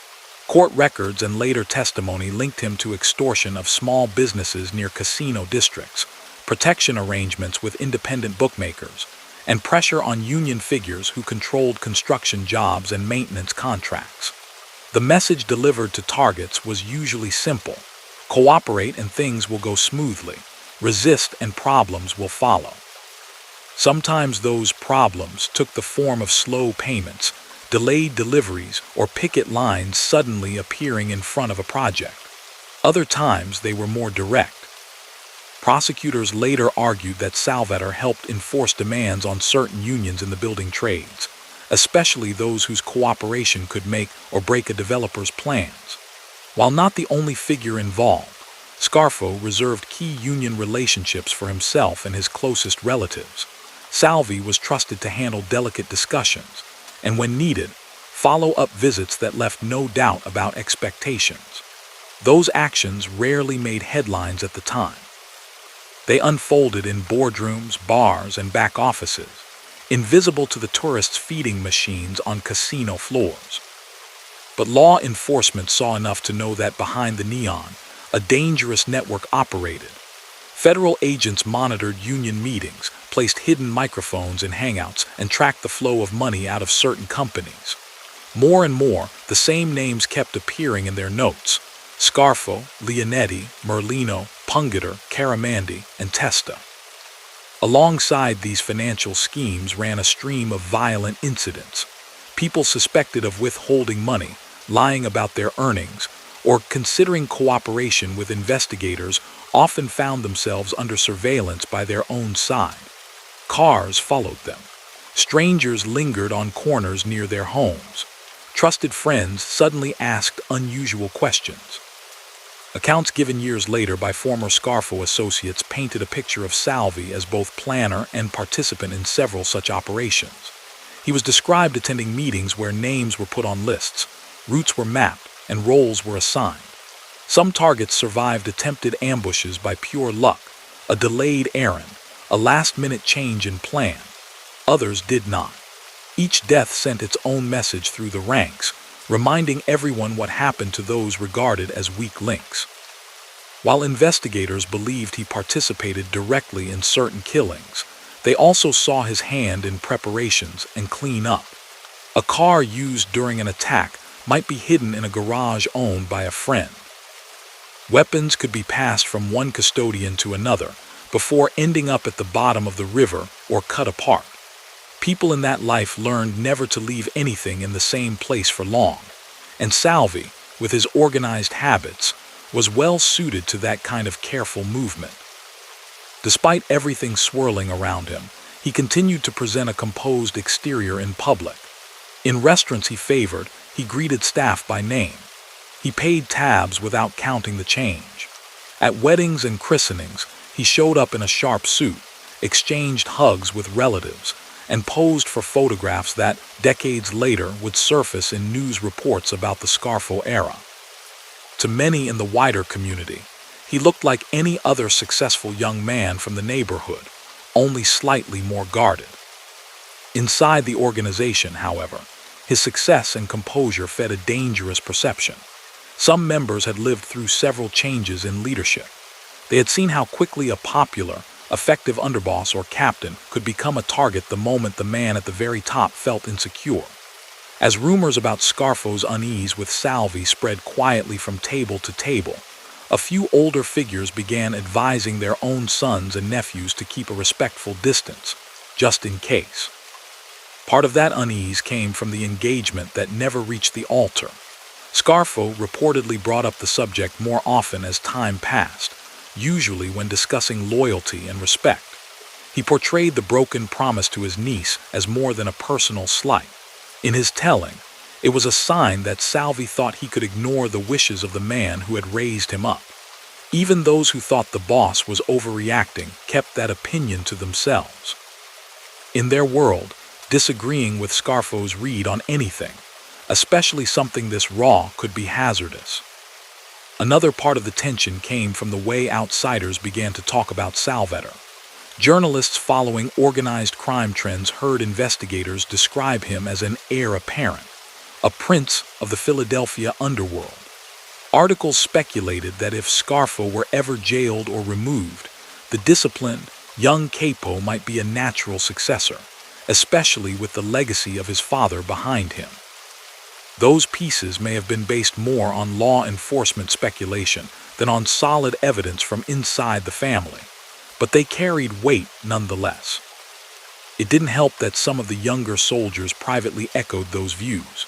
Court records and later testimony linked him to extortion of small businesses near casino districts, protection arrangements with independent bookmakers, and pressure on union figures who controlled construction jobs and maintenance contracts. The message delivered to targets was usually simple: cooperate and things will go smoothly, resist and problems will follow. Sometimes those problems took the form of slow payments, delayed deliveries, or picket lines suddenly appearing in front of a project. Other times they were more direct. Prosecutors later argued that Salvatore helped enforce demands on certain unions in the building trades, especially those whose cooperation could make or break a developer's plans. While not the only figure involved, Scarfo reserved key union relationships for himself and his closest relatives. Salvi was trusted to handle delicate discussions, and when needed, follow-up visits that left no doubt about expectations. Those actions rarely made headlines at the time. They unfolded in boardrooms, bars, and back offices, invisible to the tourists' feeding machines on casino floors. But law enforcement saw enough to know that behind the neon, a dangerous network operated. Federal agents monitored union meetings, placed hidden microphones in hangouts, and tracked the flow of money out of certain companies. More and more, the same names kept appearing in their notes: Scarfo, Leonetti, Merlino, Pungater, Caramandi, and Testa. Alongside these financial schemes ran a stream of violent incidents. People suspected of withholding money, lying about their earnings, or considering cooperation with investigators often found themselves under surveillance by their own side. Cars followed them. Strangers lingered on corners near their homes. Trusted friends suddenly asked unusual questions. Accounts given years later by former Scarfo associates painted a picture of Salvi as both planner and participant in several such operations. He was described attending meetings where names were put on lists, routes were mapped, and roles were assigned. Some targets survived attempted ambushes by pure luck, a delayed errand, a last-minute change in plan. Others did not. Each death sent its own message through the ranks, reminding everyone what happened to those regarded as weak links. While investigators believed he participated directly in certain killings, they also saw his hand in preparations and clean-up. A car used during an attack might be hidden in a garage owned by a friend. Weapons could be passed from one custodian to another before ending up at the bottom of the river or cut apart. People in that life learned never to leave anything in the same place for long, and Salvi, with his organized habits, was well suited to that kind of careful movement. Despite everything swirling around him, he continued to present a composed exterior in public. In restaurants he favored, he greeted staff by name. He paid tabs without counting the change. At weddings and christenings, he showed up in a sharp suit, exchanged hugs with relatives, and posed for photographs that, decades later, would surface in news reports about the Scarfo era. To many in the wider community, he looked like any other successful young man from the neighborhood, only slightly more guarded. Inside the organization, however, his success and composure fed a dangerous perception. Some members had lived through several changes in leadership. They had seen how quickly a popular, effective underboss or captain could become a target the moment the man at the very top felt insecure. As rumors about Scarfo's unease with Salvi spread quietly from table to table, a few older figures began advising their own sons and nephews to keep a respectful distance, just in case. Part of that unease came from the engagement that never reached the altar. Scarfo reportedly brought up the subject more often as time passed, usually when discussing loyalty and respect. He portrayed the broken promise to his niece as more than a personal slight. In his telling, it was a sign that Salvi thought he could ignore the wishes of the man who had raised him up. Even those who thought the boss was overreacting kept that opinion to themselves. In their world, disagreeing with Scarfo's read on anything, especially something this raw, could be hazardous. Another part of the tension came from the way outsiders began to talk about Salvatore. Journalists following organized crime trends heard investigators describe him as an heir apparent, a prince of the Philadelphia underworld. Articles speculated that if Scarfo were ever jailed or removed, the disciplined, young capo might be a natural successor, especially with the legacy of his father behind him. Those pieces may have been based more on law enforcement speculation than on solid evidence from inside the family, but they carried weight nonetheless. It didn't help that some of the younger soldiers privately echoed those views.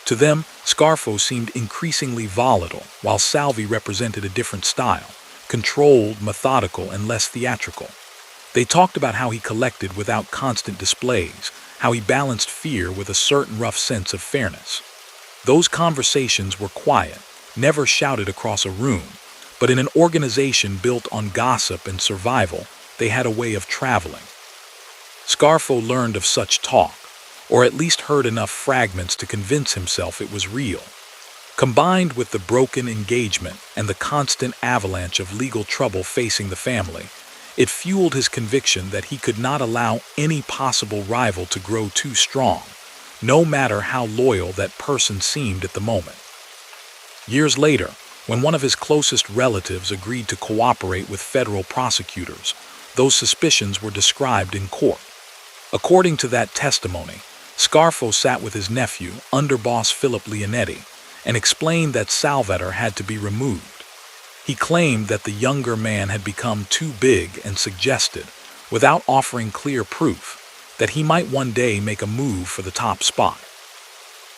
To them, Scarfo seemed increasingly volatile, while Salvi represented a different style, controlled, methodical, and less theatrical. They talked about how he collected without constant displays, how he balanced fear with a certain rough sense of fairness. Those conversations were quiet, never shouted across a room, but in an organization built on gossip and survival, they had a way of traveling. Scarfo learned of such talk, or at least heard enough fragments to convince himself it was real. Combined with the broken engagement and the constant avalanche of legal trouble facing the family, it fueled his conviction that he could not allow any possible rival to grow too strong, no matter how loyal that person seemed at the moment. Years later, when one of his closest relatives agreed to cooperate with federal prosecutors, those suspicions were described in court. According to that testimony, Scarfo sat with his nephew, underboss Philip Leonetti, and explained that Salvatore had to be removed. He claimed that the younger man had become too big and suggested, without offering clear proof, that he might one day make a move for the top spot.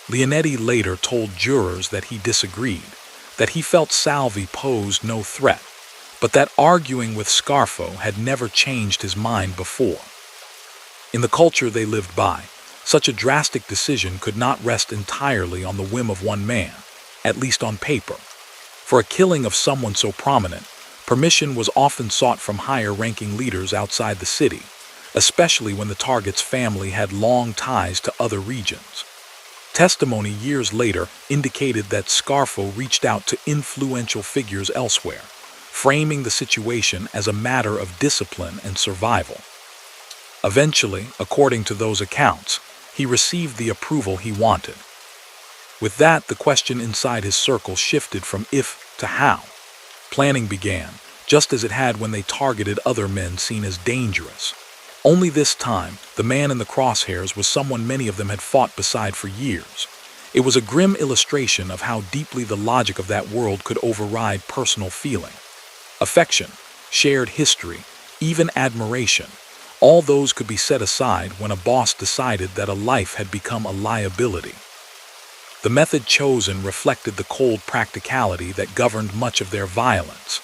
Leonetti later told jurors that he disagreed, that he felt Salvi posed no threat, but that arguing with Scarfo had never changed his mind before. In the culture they lived by, such a drastic decision could not rest entirely on the whim of one man, at least on paper. For a killing of someone so prominent, permission was often sought from higher-ranking leaders outside the city, especially when the target's family had long ties to other regions. Testimony years later indicated that Scarfo reached out to influential figures elsewhere, framing the situation as a matter of discipline and survival. Eventually, according to those accounts, he received the approval he wanted. With that, the question inside his circle shifted from if to how. Planning began, just as it had when they targeted other men seen as dangerous. Only this time, the man in the crosshairs was someone many of them had fought beside for years. It was a grim illustration of how deeply the logic of that world could override personal feeling. Affection, shared history, even admiration, all those could be set aside when a boss decided that a life had become a liability. The method chosen reflected the cold practicality that governed much of their violence.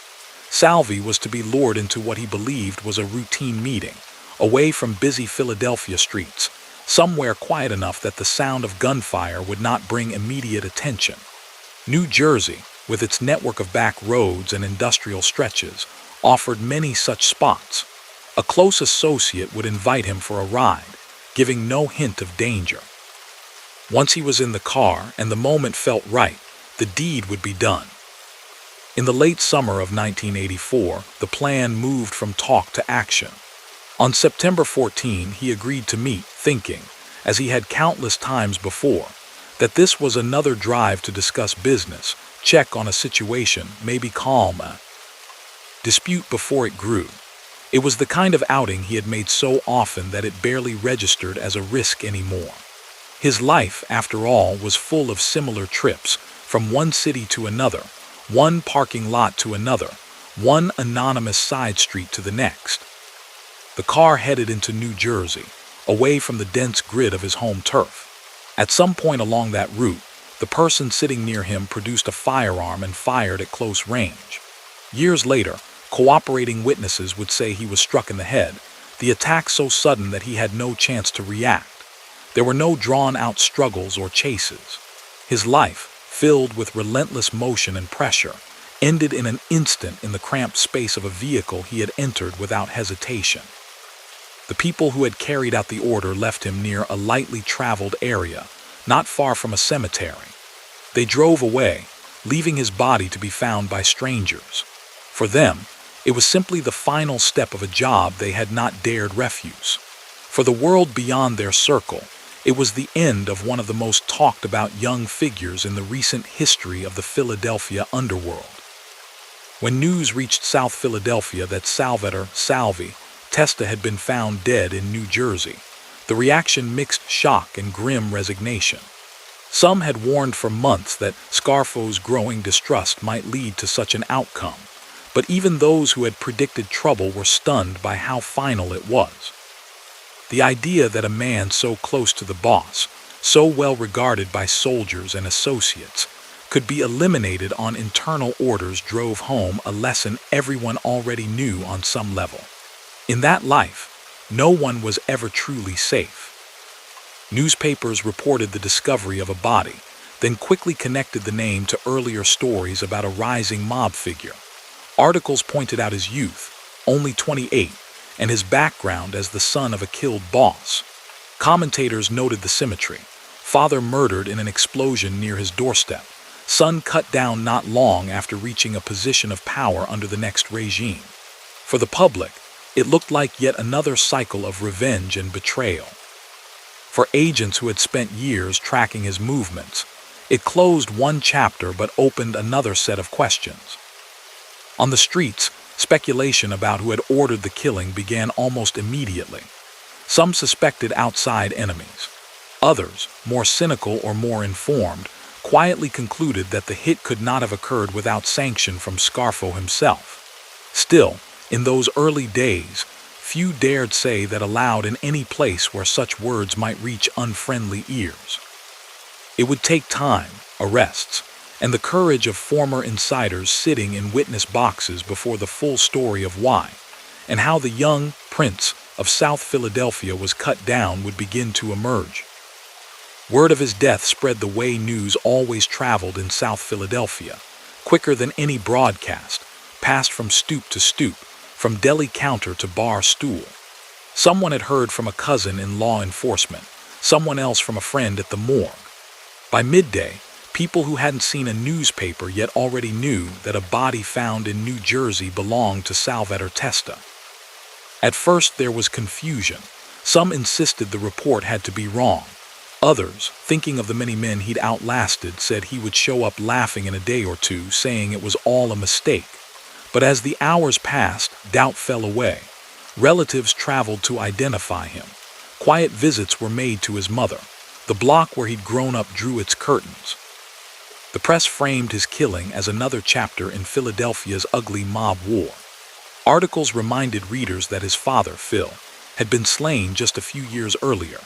Salvi was to be lured into what he believed was a routine meeting, away from busy Philadelphia streets, somewhere quiet enough that the sound of gunfire would not bring immediate attention. New Jersey, with its network of back roads and industrial stretches, offered many such spots. A close associate would invite him for a ride, giving no hint of danger. Once he was in the car and the moment felt right, the deed would be done. In the late summer of 1984, the plan moved from talk to action. On September 14, he agreed to meet, thinking, as he had countless times before, that this was another drive to discuss business, check on a situation, maybe calm a dispute before it grew. It was the kind of outing he had made so often that it barely registered as a risk anymore. His life, after all, was full of similar trips, from one city to another, one parking lot to another, one anonymous side street to the next. The car headed into New Jersey, away from the dense grid of his home turf. At some point along that route, the person sitting near him produced a firearm and fired at close range. Years later, cooperating witnesses would say he was struck in the head, the attack so sudden that he had no chance to react. There were no drawn-out struggles or chases. His life, filled with relentless motion and pressure, ended in an instant in the cramped space of a vehicle he had entered without hesitation. The people who had carried out the order left him near a lightly traveled area, not far from a cemetery. They drove away, leaving his body to be found by strangers. For them, it was simply the final step of a job they had not dared refuse. For the world beyond their circle, it was the end of one of the most talked about young figures in the recent history of the Philadelphia underworld. When news reached South Philadelphia that Salvatore Testa had been found dead in New Jersey, the reaction mixed shock and grim resignation. Some had warned for months that Scarfo's growing distrust might lead to such an outcome, but even those who had predicted trouble were stunned by how final it was. The idea that a man so close to the boss, so well regarded by soldiers and associates, could be eliminated on internal orders drove home a lesson everyone already knew on some level. In that life, no one was ever truly safe. Newspapers reported the discovery of a body, then quickly connected the name to earlier stories about a rising mob figure. Articles pointed out his youth, only 28, and his background as the son of a killed boss. Commentators noted the symmetry: father murdered in an explosion near his doorstep, son cut down not long after reaching a position of power under the next regime. For the public, it looked like yet another cycle of revenge and betrayal. For agents who had spent years tracking his movements, it closed one chapter but opened another set of questions. On the streets, speculation about who had ordered the killing began almost immediately. Some suspected outside enemies. Others, more cynical or more informed, quietly concluded that the hit could not have occurred without sanction from Scarfo himself. Still, in those early days, few dared say that aloud in any place where such words might reach unfriendly ears. It would take time, arrests, and the courage of former insiders sitting in witness boxes before the full story of why and how the young prince of South Philadelphia was cut down would begin to emerge. Word of his death spread the way news always traveled in South Philadelphia, quicker than any broadcast, passed from stoop to stoop, from deli counter to bar stool. Someone had heard from a cousin in law enforcement, someone else from a friend at the morgue. By midday, people who hadn't seen a newspaper yet already knew that a body found in New Jersey belonged to Salvatore Testa. At first there was confusion. Some insisted the report had to be wrong. Others, thinking of the many men he'd outlasted, said he would show up laughing in a day or two, saying it was all a mistake. But as the hours passed, doubt fell away. Relatives traveled to identify him. Quiet visits were made to his mother. The block where he'd grown up drew its curtains. The press framed his killing as another chapter in Philadelphia's ugly mob war. Articles reminded readers that his father, Phil, had been slain just a few years earlier,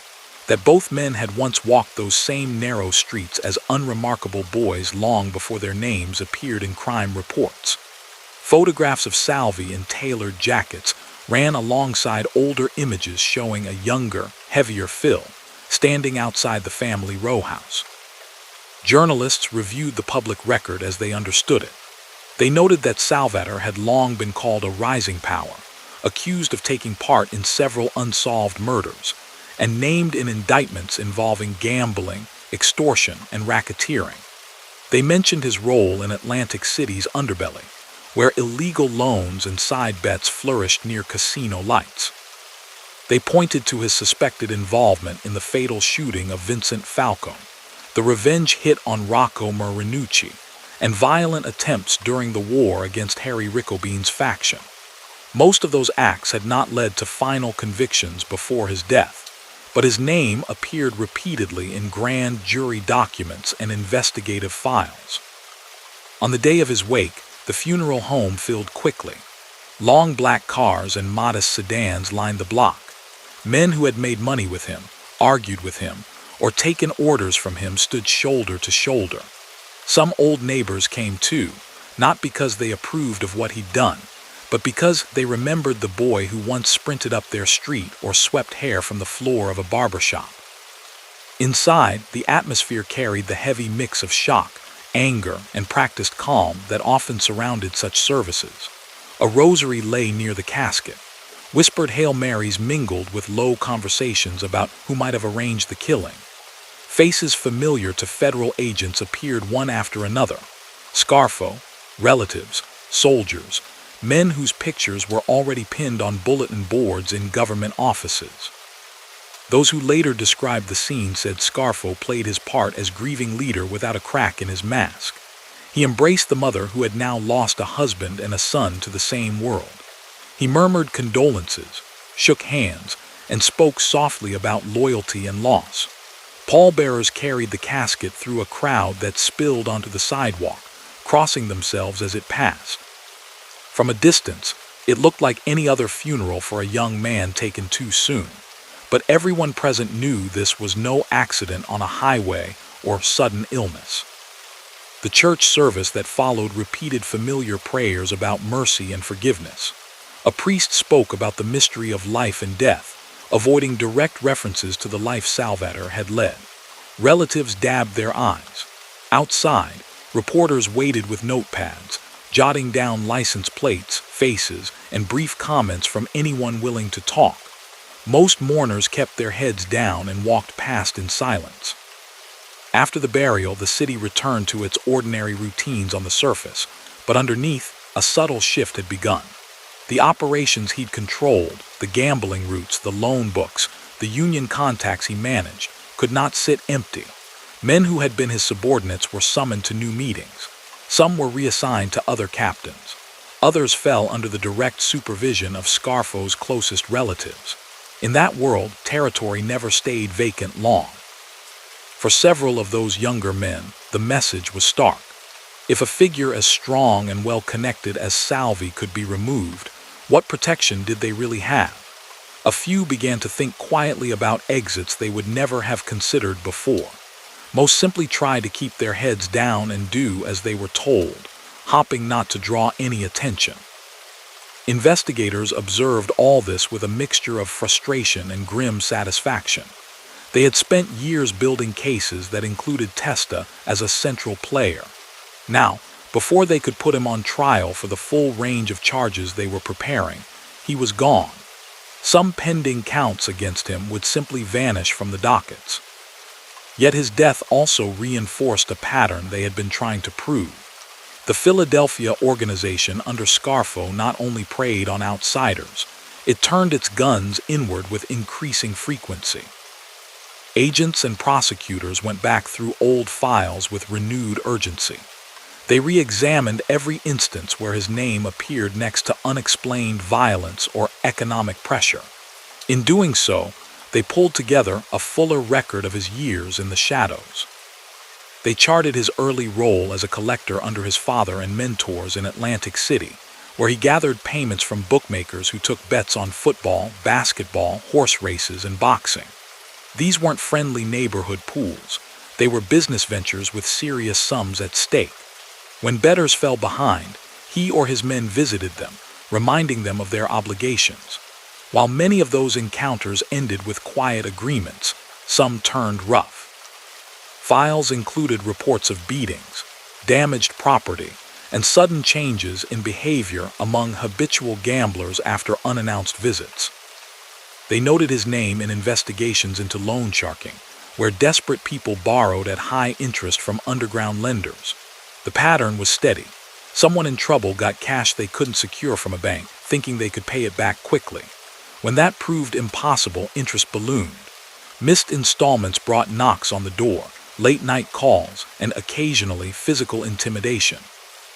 that both men had once walked those same narrow streets as unremarkable boys long before their names appeared in crime reports. Photographs of Salvi in tailored jackets ran alongside older images showing a younger, heavier Phil standing outside the family row house. Journalists reviewed the public record as they understood it. They noted that Salvatore had long been called a rising power, accused of taking part in several unsolved murders, and named in indictments involving gambling, extortion, and racketeering. They mentioned his role in Atlantic City's underbelly, where illegal loans and side bets flourished near casino lights. They pointed to his suspected involvement in the fatal shooting of Vincent Falcone, the revenge hit on Rocco Marinucci, and violent attempts during the war against Harry Riccobene's faction. Most of those acts had not led to final convictions before his death, but his name appeared repeatedly in grand jury documents and investigative files. On the day of his wake, the funeral home filled quickly. Long black cars and modest sedans lined the block. Men who had made money with him, argued with him, or taken orders from him stood shoulder to shoulder. Some old neighbors came too, not because they approved of what he'd done, but because they remembered the boy who once sprinted up their street or swept hair from the floor of a barbershop. Inside, the atmosphere carried the heavy mix of shock, anger, and practiced calm that often surrounded such services. A rosary lay near the casket. Whispered Hail Marys mingled with low conversations about who might have arranged the killing. Faces familiar to federal agents appeared one after another. Scarfo, relatives, soldiers, men whose pictures were already pinned on bulletin boards in government offices. Those who later described the scene said Scarfo played his part as grieving leader without a crack in his mask. He embraced the mother who had now lost a husband and a son to the same world. He murmured condolences, shook hands, and spoke softly about loyalty and loss. Pallbearers carried the casket through a crowd that spilled onto the sidewalk, crossing themselves as it passed. From a distance, it looked like any other funeral for a young man taken too soon, but everyone present knew this was no accident on a highway or sudden illness. The church service that followed repeated familiar prayers about mercy and forgiveness. A priest spoke about the mystery of life and death, avoiding direct references to the life Salvatore had led. Relatives dabbed their eyes. Outside, reporters waited with notepads, jotting down license plates, faces, and brief comments from anyone willing to talk. Most mourners kept their heads down and walked past in silence. After the burial, the city returned to its ordinary routines on the surface, but underneath, a subtle shift had begun. The operations he'd controlled, the gambling routes, the loan books, the union contacts he managed, could not sit empty. Men who had been his subordinates were summoned to new meetings. Some were reassigned to other captains. Others fell under the direct supervision of Scarfo's closest relatives. In that world, territory never stayed vacant long. For several of those younger men, the message was stark. If a figure as strong and well-connected as Salvi could be removed, what protection did they really have? A few began to think quietly about exits they would never have considered before. Most simply tried to keep their heads down and do as they were told, hoping not to draw any attention. Investigators observed all this with a mixture of frustration and grim satisfaction. They had spent years building cases that included Testa as a central player. Now, before they could put him on trial for the full range of charges they were preparing, he was gone. Some pending counts against him would simply vanish from the dockets. Yet his death also reinforced a pattern they had been trying to prove. The Philadelphia organization under Scarfo not only preyed on outsiders, it turned its guns inward with increasing frequency. Agents and prosecutors went back through old files with renewed urgency. They re-examined every instance where his name appeared next to unexplained violence or economic pressure. In doing so, they pulled together a fuller record of his years in the shadows. They charted his early role as a collector under his father and mentors in Atlantic City, where he gathered payments from bookmakers who took bets on football, basketball, horse races, and boxing. These weren't friendly neighborhood pools. They were business ventures with serious sums at stake. When bettors fell behind, he or his men visited them, reminding them of their obligations. While many of those encounters ended with quiet agreements, some turned rough. Files included reports of beatings, damaged property, and sudden changes in behavior among habitual gamblers after unannounced visits. They noted his name in investigations into loan sharking, where desperate people borrowed at high interest from underground lenders. The pattern was steady. Someone in trouble got cash they couldn't secure from a bank, thinking they could pay it back quickly. When that proved impossible, interest ballooned. Missed installments brought knocks on the door, late-night calls, and occasionally physical intimidation.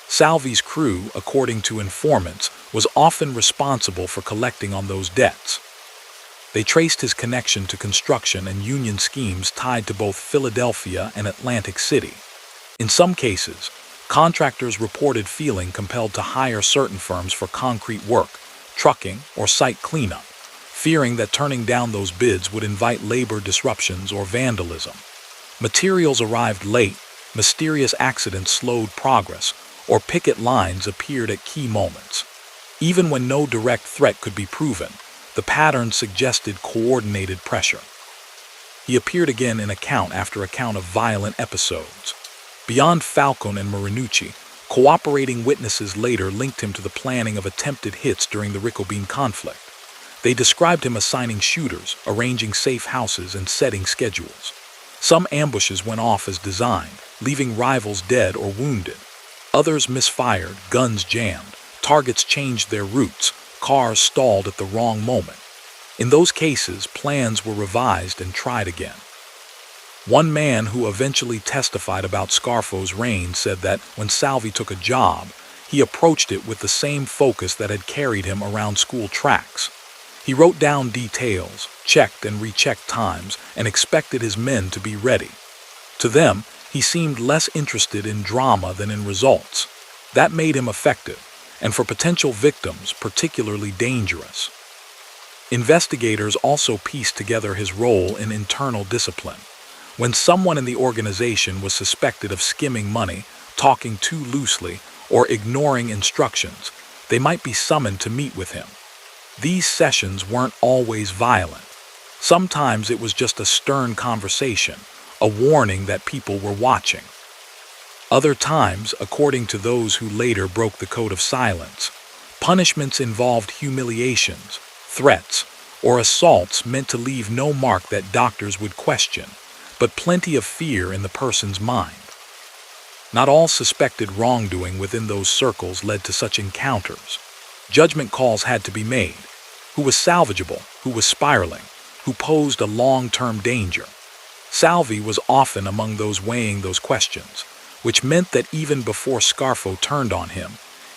Salvi's crew, according to informants, was often responsible for collecting on those debts. They traced his connection to construction and union schemes tied to both Philadelphia and Atlantic City. In some cases, contractors reported feeling compelled to hire certain firms for concrete work, trucking, or site cleanup, fearing that turning down those bids would invite labor disruptions or vandalism. Materials arrived late, mysterious accidents slowed progress, or picket lines appeared at key moments. Even when no direct threat could be proven, the pattern suggested coordinated pressure. He appeared again in account after account of violent episodes. Beyond Falcone and Marinucci, cooperating witnesses later linked him to the planning of attempted hits during the Riccobene conflict. They described him assigning shooters, arranging safe houses, and setting schedules. Some ambushes went off as designed, leaving rivals dead or wounded. Others misfired, guns jammed, targets changed their routes, cars stalled at the wrong moment. In those cases, plans were revised and tried again. One man who eventually testified about Scarfo's reign said that when Salvi took a job, he approached it with the same focus that had carried him around school tracks. He wrote down details, checked and rechecked times, and expected his men to be ready. To them, he seemed less interested in drama than in results. That made him effective, and for potential victims, particularly dangerous. Investigators also pieced together his role in internal discipline. When someone in the organization was suspected of skimming money, talking too loosely, or ignoring instructions, they might be summoned to meet with him. These sessions weren't always violent. Sometimes it was just a stern conversation, a warning that people were watching. Other times, according to those who later broke the code of silence, punishments involved humiliations, threats, or assaults meant to leave no mark that doctors would question, but plenty of fear in the person's mind. Not all suspected wrongdoing within those circles led to such encounters. Judgment calls had to be made. Who was salvageable, who was spiraling, who posed a long-term danger. Salvi was often among those weighing those questions, which meant that even before Scarfo turned on him,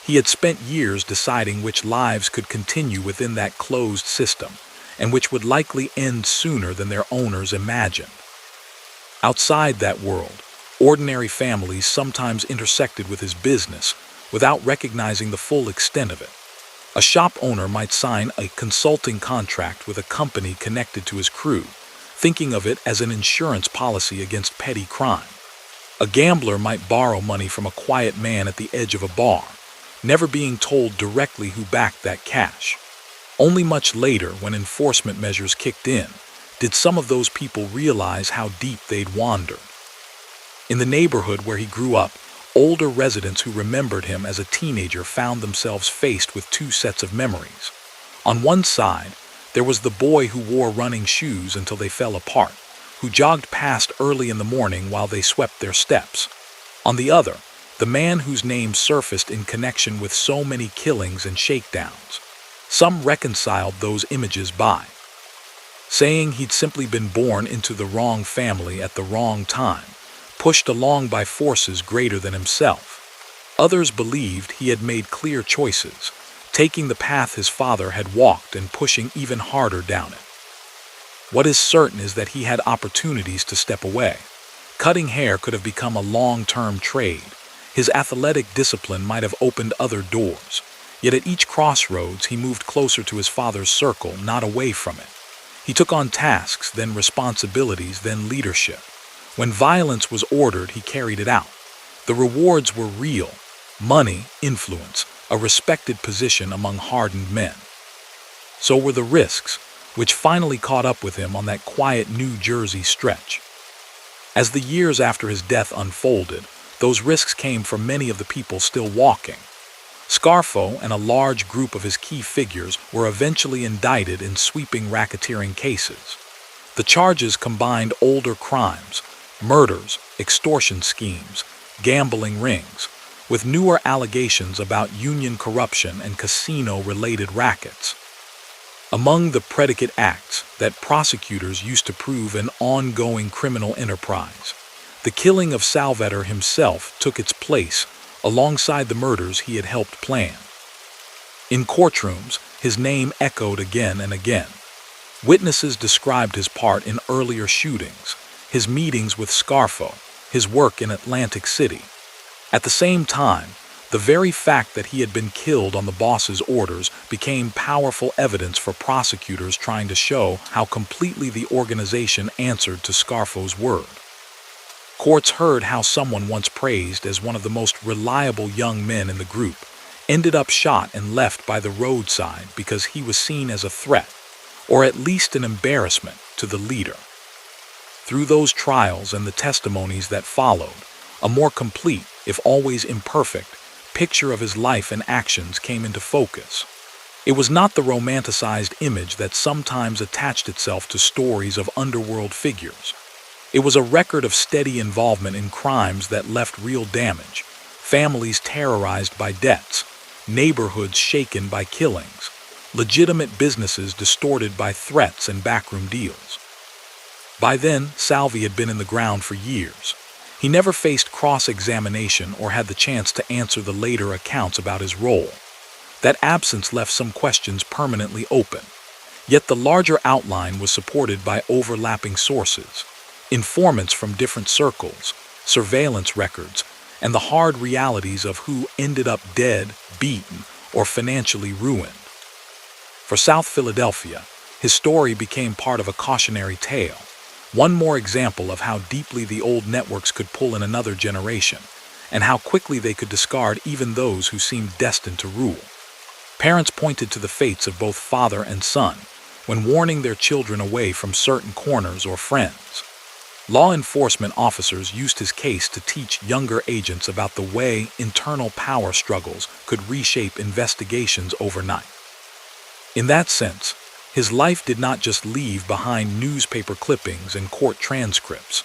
he had spent years deciding which lives could continue within that closed system, and which would likely end sooner than their owners imagined. Outside that world, ordinary families sometimes intersected with his business without recognizing the full extent of it. A shop owner might sign a consulting contract with a company connected to his crew, thinking of it as an insurance policy against petty crime. A gambler might borrow money from a quiet man at the edge of a bar, never being told directly who backed that cash. Only much later, when enforcement measures kicked in, did some of those people realize how deep they'd wandered. In the neighborhood where he grew up, older residents who remembered him as a teenager found themselves faced with two sets of memories. On one side, there was the boy who wore running shoes until they fell apart, who jogged past early in the morning while they swept their steps. On the other, the man whose name surfaced in connection with so many killings and shakedowns. Some reconciled those images by saying he'd simply been born into the wrong family at the wrong time, pushed along by forces greater than himself. Others believed he had made clear choices, taking the path his father had walked and pushing even harder down it. What is certain is that he had opportunities to step away. Cutting hair could have become a long-term trade. His athletic discipline might have opened other doors. Yet at each crossroads, he moved closer to his father's circle, not away from it. He took on tasks, then responsibilities, then leadership. When violence was ordered, he carried it out. The rewards were real: money, influence, a respected position among hardened men. So were the risks, which finally caught up with him on that quiet New Jersey stretch. As the years after his death unfolded, those risks came for many of the people still walking. Scarfo and a large group of his key figures were eventually indicted in sweeping racketeering cases. The charges combined older crimes, murders, extortion schemes, gambling rings, with newer allegations about union corruption and casino-related rackets. Among the predicate acts that prosecutors used to prove an ongoing criminal enterprise, the killing of Salvatore himself took its place alongside the murders he had helped plan. In courtrooms, his name echoed again and again. Witnesses described his part in earlier shootings, his meetings with Scarfo, his work in Atlantic City. At the same time, the very fact that he had been killed on the boss's orders became powerful evidence for prosecutors trying to show how completely the organization answered to Scarfo's word. Courts heard how someone once praised as one of the most reliable young men in the group ended up shot and left by the roadside because he was seen as a threat, or at least an embarrassment, to the leader. Through those trials and the testimonies that followed, a more complete, if always imperfect, picture of his life and actions came into focus. It was not the romanticized image that sometimes attached itself to stories of underworld figures. It was a record of steady involvement in crimes that left real damage, families terrorized by debts, neighborhoods shaken by killings, legitimate businesses distorted by threats and backroom deals. By then, Salvi had been in the ground for years. He never faced cross-examination or had the chance to answer the later accounts about his role. That absence left some questions permanently open. Yet the larger outline was supported by overlapping sources, informants from different circles, surveillance records, and the hard realities of who ended up dead, beaten, or financially ruined. For South Philadelphia, his story became part of a cautionary tale, one more example of how deeply the old networks could pull in another generation, and how quickly they could discard even those who seemed destined to rule. Parents pointed to the fates of both father and son when warning their children away from certain corners or friends. Law enforcement officers used his case to teach younger agents about the way internal power struggles could reshape investigations overnight. In that sense, his life did not just leave behind newspaper clippings and court transcripts.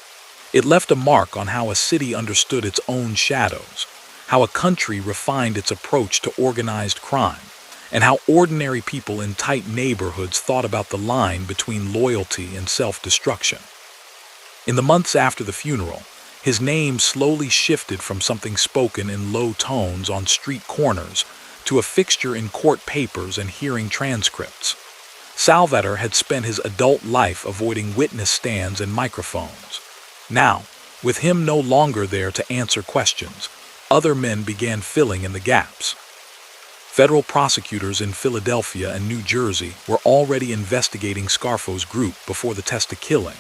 It left a mark on how a city understood its own shadows, how a country refined its approach to organized crime, and how ordinary people in tight neighborhoods thought about the line between loyalty and self-destruction. In the months after the funeral, his name slowly shifted from something spoken in low tones on street corners to a fixture in court papers and hearing transcripts. Salvatore had spent his adult life avoiding witness stands and microphones. Now, with him no longer there to answer questions, other men began filling in the gaps. Federal prosecutors in Philadelphia and New Jersey were already investigating Scarfo's group before the Testa killing.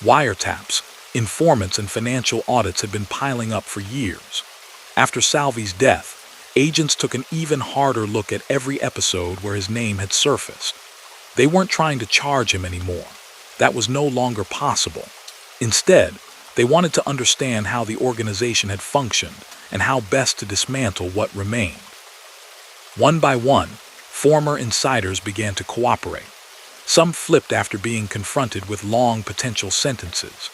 Wiretaps, informants, and financial audits had been piling up for years. After Salvi's death, agents took an even harder look at every episode where his name had surfaced. They weren't trying to charge him anymore. That was no longer possible. Instead, they wanted to understand how the organization had functioned and how best to dismantle what remained. One by one, former insiders began to cooperate. Some flipped after being confronted with long potential sentences.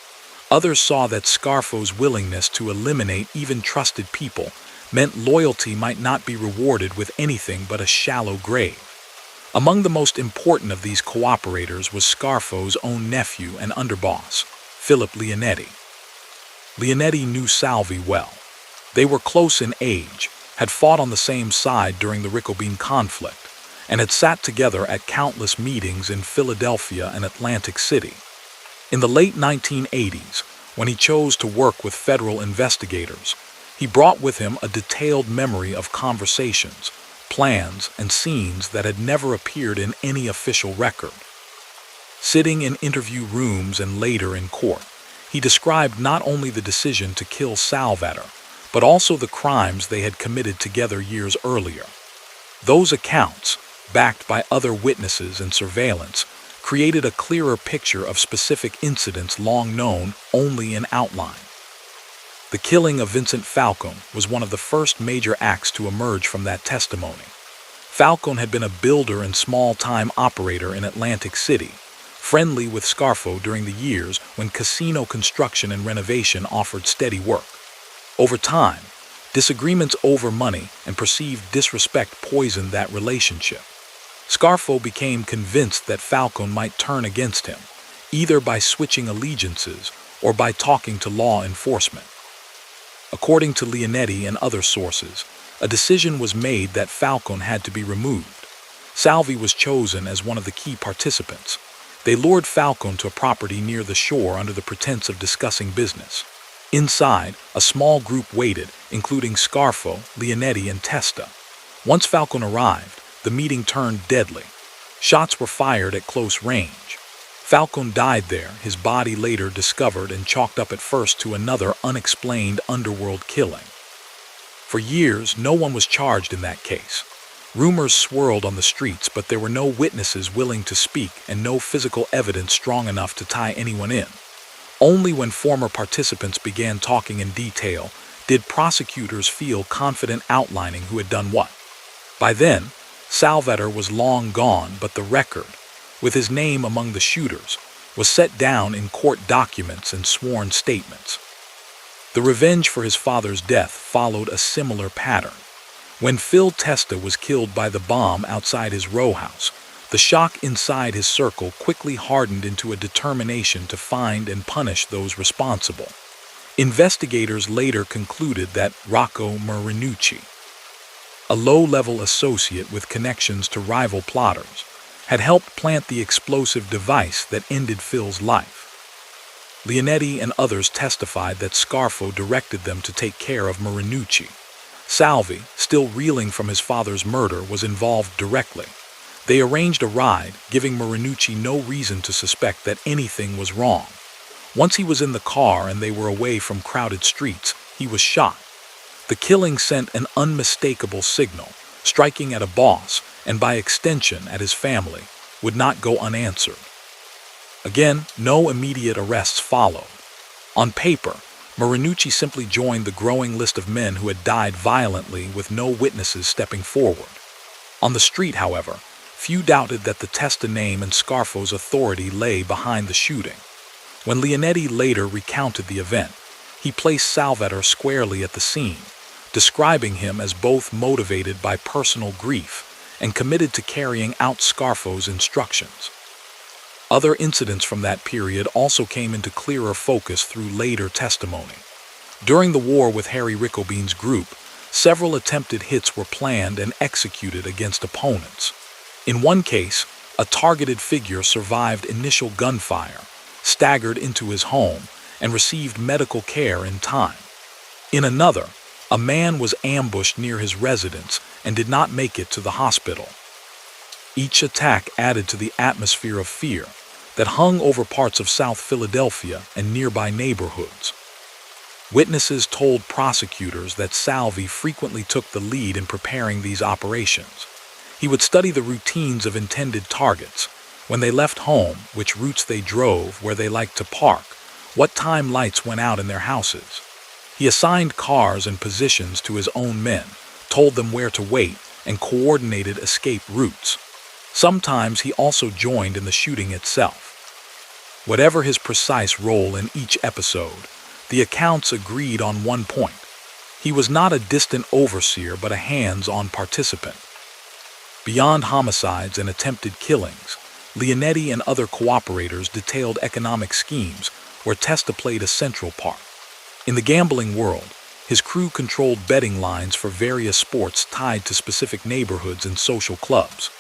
Others saw that Scarfo's willingness to eliminate even trusted people meant loyalty might not be rewarded with anything but a shallow grave. Among the most important of these cooperators was Scarfo's own nephew and underboss, Philip Leonetti. Leonetti knew Salvi well. They were close in age, had fought on the same side during the Riccobene conflict, and had sat together at countless meetings in Philadelphia and Atlantic City. In the late 1980s, when he chose to work with federal investigators, he brought with him a detailed memory of conversations, plans, and scenes that had never appeared in any official record. Sitting in interview rooms and later in court, he described not only the decision to kill Salvatore, but also the crimes they had committed together years earlier. Those accounts, backed by other witnesses and surveillance, created a clearer picture of specific incidents long known only in outline. The killing of Vincent Falcone was one of the first major acts to emerge from that testimony. Falcone had been a builder and small-time operator in Atlantic City, friendly with Scarfo during the years when casino construction and renovation offered steady work. Over time, disagreements over money and perceived disrespect poisoned that relationship. Scarfo became convinced that Falcone might turn against him, either by switching allegiances or by talking to law enforcement. According to Leonetti and other sources, a decision was made that Falcone had to be removed. Salvi was chosen as one of the key participants. They lured Falcone to a property near the shore under the pretense of discussing business. Inside, a small group waited, including Scarfo, Leonetti, and Testa. Once Falcone arrived, the meeting turned deadly. Shots were fired at close range. Falcone died there, his body later discovered and chalked up at first to another unexplained underworld killing. For years, no one was charged in that case. Rumors swirled on the streets, but there were no witnesses willing to speak and no physical evidence strong enough to tie anyone in. Only when former participants began talking in detail did prosecutors feel confident outlining who had done what. By then, Salvatore was long gone, but the record, with his name among the shooters, was set down in court documents and sworn statements. The revenge for his father's death followed a similar pattern. When Phil Testa was killed by the bomb outside his row house, the shock inside his circle quickly hardened into a determination to find and punish those responsible. Investigators later concluded that Rocco Marinucci, a low-level associate with connections to rival plotters, had helped plant the explosive device that ended Phil's life. Leonetti and others testified that Scarfo directed them to take care of Marinucci. Salvi, still reeling from his father's murder, was involved directly. They arranged a ride, giving Marinucci no reason to suspect that anything was wrong. Once he was in the car and they were away from crowded streets, he was shot. The killing sent an unmistakable signal, striking at a boss, and by extension at his family, would not go unanswered. Again, no immediate arrests followed. On paper, Marinucci simply joined the growing list of men who had died violently with no witnesses stepping forward. On the street, however, few doubted that the Testa name and Scarfo's authority lay behind the shooting. When Leonetti later recounted the event, he placed Salvatore squarely at the scene, describing him as both motivated by personal grief and committed to carrying out Scarfo's instructions. Other incidents from that period also came into clearer focus through later testimony. During the war with Harry Riccobene's group, several attempted hits were planned and executed against opponents. In one case, a targeted figure survived initial gunfire, staggered into his home, and received medical care in time. In another, a man was ambushed near his residence and did not make it to the hospital. Each attack added to the atmosphere of fear that hung over parts of South Philadelphia and nearby neighborhoods. Witnesses told prosecutors that Salvi frequently took the lead in preparing these operations. He would study the routines of intended targets, when they left home, which routes they drove, where they liked to park, what time lights went out in their houses. He assigned cars and positions to his own men, told them where to wait, and coordinated escape routes. Sometimes he also joined in the shooting itself. Whatever his precise role in each episode, the accounts agreed on one point. He was not a distant overseer but a hands-on participant. Beyond homicides and attempted killings, Leonetti and other cooperators detailed economic schemes where Testa played a central part. In the gambling world, his crew controlled betting lines for various sports tied to specific neighborhoods and social clubs.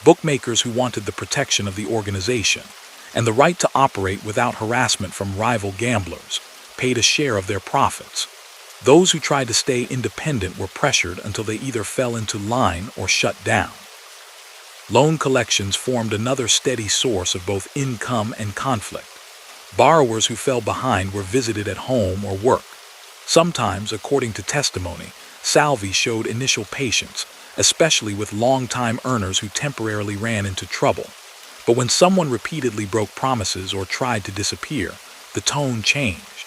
Bookmakers who wanted the protection of the organization and the right to operate without harassment from rival gamblers paid a share of their profits. Those who tried to stay independent were pressured until they either fell into line or shut down. Loan collections formed another steady source of both income and conflict. Borrowers who fell behind were visited at home or work. Sometimes, according to testimony, Salvi showed initial patience, especially with long-time earners who temporarily ran into trouble. But when someone repeatedly broke promises or tried to disappear, the tone changed.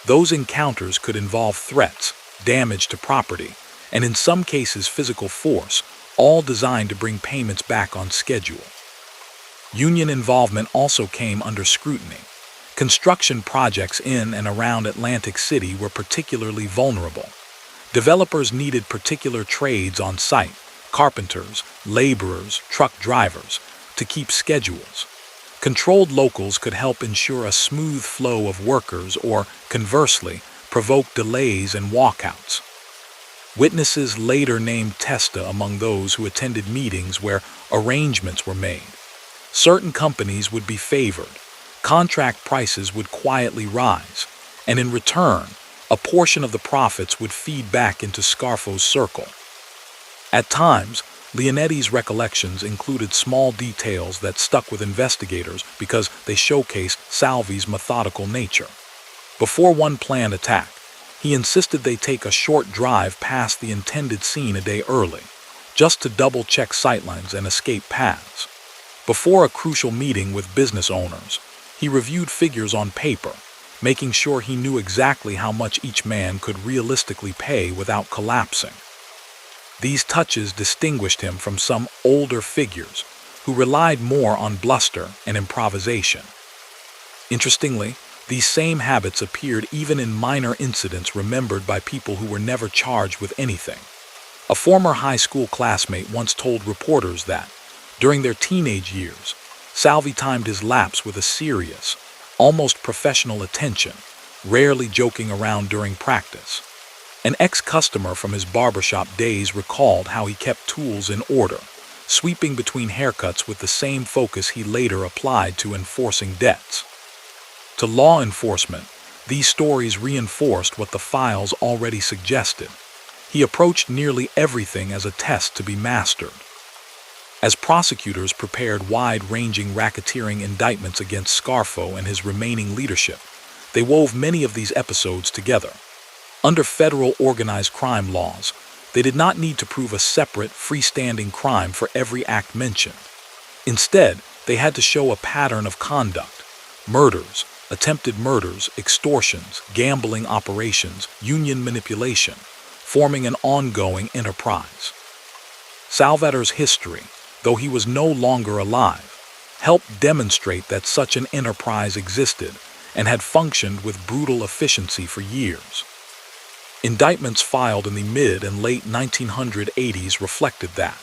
Those encounters could involve threats, damage to property, and in some cases physical force, all designed to bring payments back on schedule. Union involvement also came under scrutiny. Construction projects in and around Atlantic City were particularly vulnerable. Developers needed particular trades on site, carpenters, laborers, truck drivers, to keep schedules. Controlled locals could help ensure a smooth flow of workers or, conversely, provoke delays and walkouts. Witnesses later named Testa among those who attended meetings where arrangements were made. Certain companies would be favored, contract prices would quietly rise, and in return, a portion of the profits would feed back into Scarfo's circle. At times, Leonetti's recollections included small details that stuck with investigators because they showcased Salvi's methodical nature. Before one planned attack, he insisted they take a short drive past the intended scene a day early, just to double-check sightlines and escape paths. Before a crucial meeting with business owners, he reviewed figures on paper, making sure he knew exactly how much each man could realistically pay without collapsing. These touches distinguished him from some older figures who relied more on bluster and improvisation. Interestingly, these same habits appeared even in minor incidents remembered by people who were never charged with anything. A former high school classmate once told reporters that, during their teenage years, Salvi timed his laps with a serious, almost professional attention, rarely joking around during practice. An ex-customer from his barbershop days recalled how he kept tools in order, sweeping between haircuts with the same focus he later applied to enforcing debts. To law enforcement, these stories reinforced what the files already suggested. He approached nearly everything as a test to be mastered. As prosecutors prepared wide-ranging racketeering indictments against Scarfo and his remaining leadership, they wove many of these episodes together. Under federal organized crime laws, they did not need to prove a separate, freestanding crime for every act mentioned. Instead, they had to show a pattern of conduct: murders, attempted murders, extortions, gambling operations, union manipulation, forming an ongoing enterprise. Salvatore's history, though he was no longer alive, helped demonstrate that such an enterprise existed and had functioned with brutal efficiency for years. Indictments filed in the mid and late 1980s reflected that.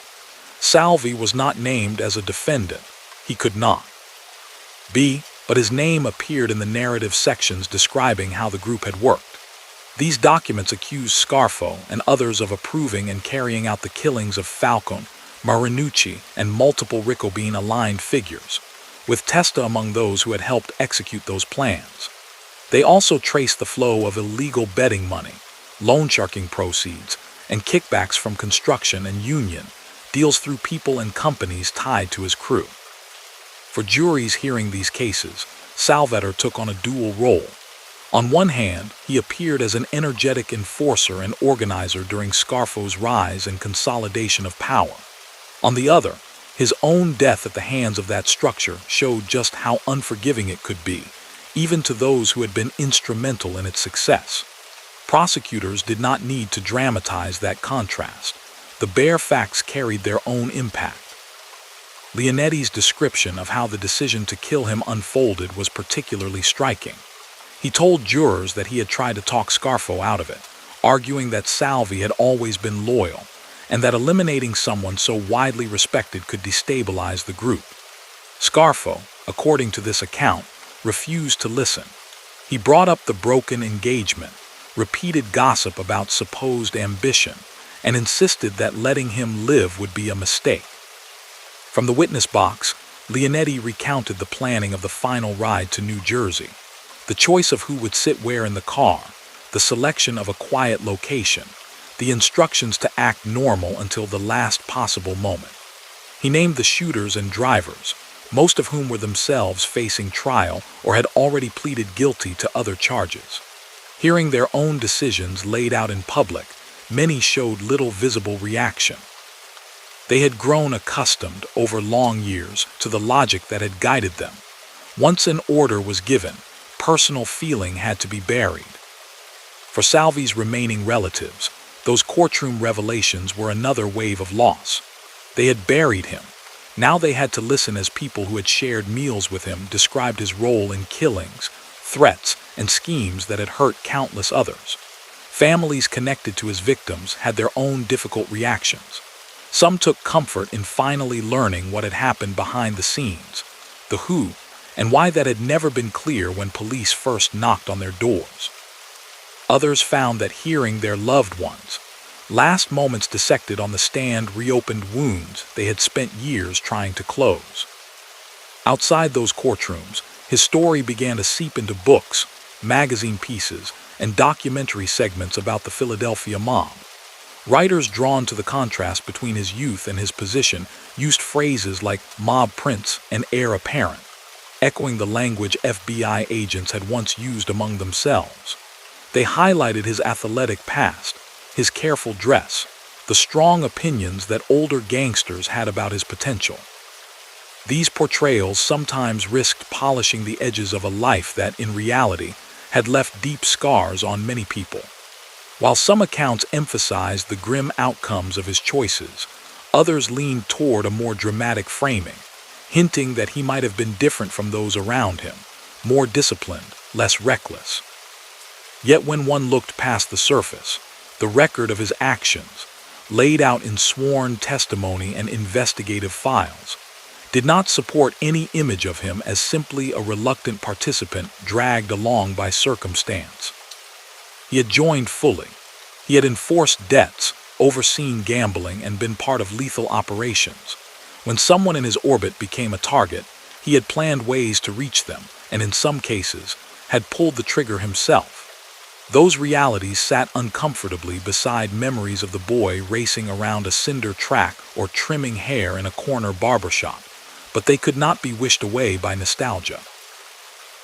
Salvi was not named as a defendant. He could not be, but his name appeared in the narrative sections describing how the group had worked. These documents accused Scarfo and others of approving and carrying out the killings of Falcone, Marinucci, and multiple Riccobene-aligned figures, with Testa among those who had helped execute those plans. They also traced the flow of illegal betting money, loan sharking proceeds, and kickbacks from construction and union deals through people and companies tied to his crew. For juries hearing these cases, Salvatore took on a dual role. On one hand, he appeared as an energetic enforcer and organizer during Scarfo's rise and consolidation of power. On the other, his own death at the hands of that structure showed just how unforgiving it could be, even to those who had been instrumental in its success. Prosecutors did not need to dramatize that contrast. The bare facts carried their own impact. Leonetti's description of how the decision to kill him unfolded was particularly striking. He told jurors that he had tried to talk Scarfo out of it, arguing that Salvi had always been loyal, and that eliminating someone so widely respected could destabilize the group. Scarfo, according to this account, refused to listen. He brought up the broken engagement, repeated gossip about supposed ambition, and insisted that letting him live would be a mistake. From the witness box, Leonetti recounted the planning of the final ride to New Jersey, the choice of who would sit where in the car, the selection of a quiet location, the instructions to act normal until the last possible moment. He named the shooters and drivers, most of whom were themselves facing trial or had already pleaded guilty to other charges. Hearing their own decisions laid out in public, many showed little visible reaction. They had grown accustomed, over long years, to the logic that had guided them. Once an order was given, personal feeling had to be buried. For Salvi's remaining relatives, those courtroom revelations were another wave of loss. They had buried him. Now they had to listen as people who had shared meals with him described his role in killings, threats, and schemes that had hurt countless others. Families connected to his victims had their own difficult reactions. Some took comfort in finally learning what had happened behind the scenes, the who, and why that had never been clear when police first knocked on their doors. Others found that hearing their loved ones' last moments dissected on the stand reopened wounds they had spent years trying to close. Outside those courtrooms, his story began to seep into books, magazine pieces, and documentary segments about the Philadelphia mob. Writers drawn to the contrast between his youth and his position used phrases like mob prince and heir apparent, echoing the language FBI agents had once used among themselves. They highlighted his athletic past, his careful dress, the strong opinions that older gangsters had about his potential. These portrayals sometimes risked polishing the edges of a life that, in reality, had left deep scars on many people. While some accounts emphasized the grim outcomes of his choices, others leaned toward a more dramatic framing, hinting that he might have been different from those around him, more disciplined, less reckless. Yet when one looked past the surface, the record of his actions, laid out in sworn testimony and investigative files, did not support any image of him as simply a reluctant participant dragged along by circumstance. He had joined fully. He had enforced debts, overseen gambling, and been part of lethal operations. When someone in his orbit became a target, he had planned ways to reach them, and in some cases, had pulled the trigger himself. Those realities sat uncomfortably beside memories of the boy racing around a cinder track or trimming hair in a corner barbershop, but they could not be wished away by nostalgia.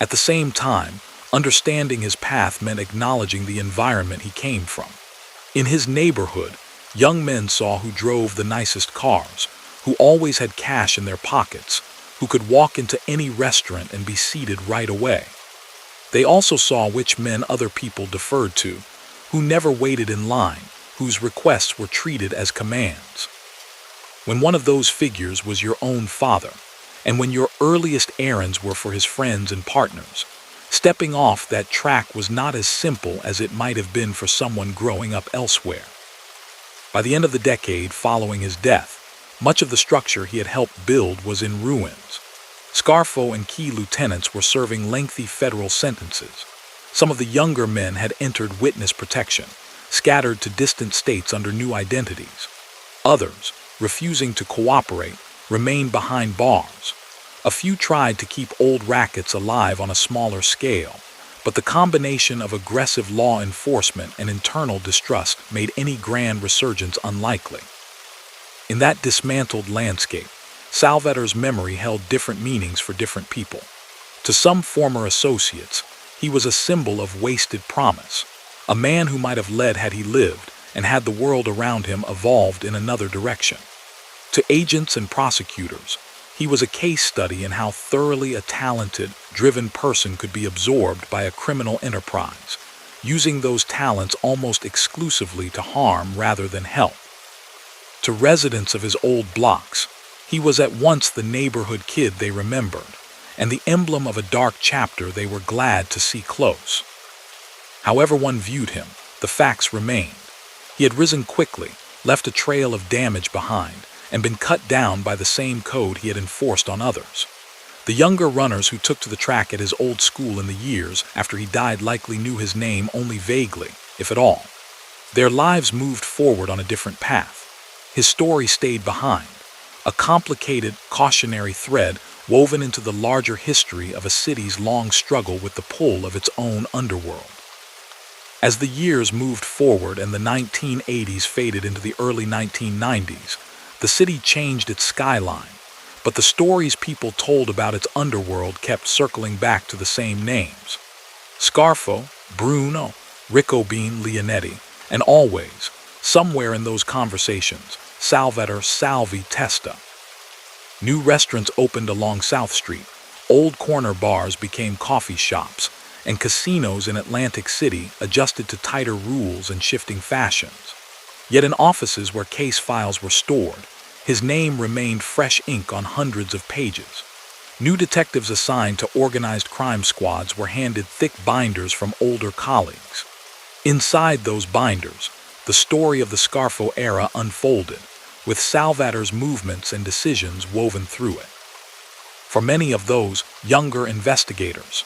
At the same time, understanding his path meant acknowledging the environment he came from. In his neighborhood, young men saw who drove the nicest cars, who always had cash in their pockets, who could walk into any restaurant and be seated right away. They also saw which men other people deferred to, who never waited in line, whose requests were treated as commands. When one of those figures was your own father, and when your earliest errands were for his friends and partners, stepping off that track was not as simple as it might have been for someone growing up elsewhere. By the end of the decade following his death, much of the structure he had helped build was in ruins. Scarfo and key lieutenants were serving lengthy federal sentences. Some of the younger men had entered witness protection, scattered to distant states under new identities. Others, refusing to cooperate, remained behind bars. A few tried to keep old rackets alive on a smaller scale, but the combination of aggressive law enforcement and internal distrust made any grand resurgence unlikely. In that dismantled landscape, Salvatore's memory held different meanings for different people. To some former associates, he was a symbol of wasted promise, a man who might have led had he lived and had the world around him evolved in another direction. To agents and prosecutors, he was a case study in how thoroughly a talented, driven person could be absorbed by a criminal enterprise, using those talents almost exclusively to harm rather than help. To residents of his old blocks, he was at once the neighborhood kid they remembered, and the emblem of a dark chapter they were glad to see close. However one viewed him, the facts remained. He had risen quickly, left a trail of damage behind, and been cut down by the same code he had enforced on others. The younger runners who took to the track at his old school in the years after he died likely knew his name only vaguely, if at all. Their lives moved forward on a different path. His story stayed behind, a complicated, cautionary thread woven into the larger history of a city's long struggle with the pull of its own underworld. As the years moved forward and the 1980s faded into the early 1990s, the city changed its skyline, but the stories people told about its underworld kept circling back to the same names. Scarfo, Bruno, Riccobene, Leonetti, and always, somewhere in those conversations, Salvatore Testa. New restaurants opened along South Street, old corner bars became coffee shops, and casinos in Atlantic City adjusted to tighter rules and shifting fashions. Yet in offices where case files were stored, his name remained fresh ink on hundreds of pages. New detectives assigned to organized crime squads were handed thick binders from older colleagues. Inside those binders, the story of the Scarfo era unfolded, with Salvatore's movements and decisions woven through it. For many of those younger investigators,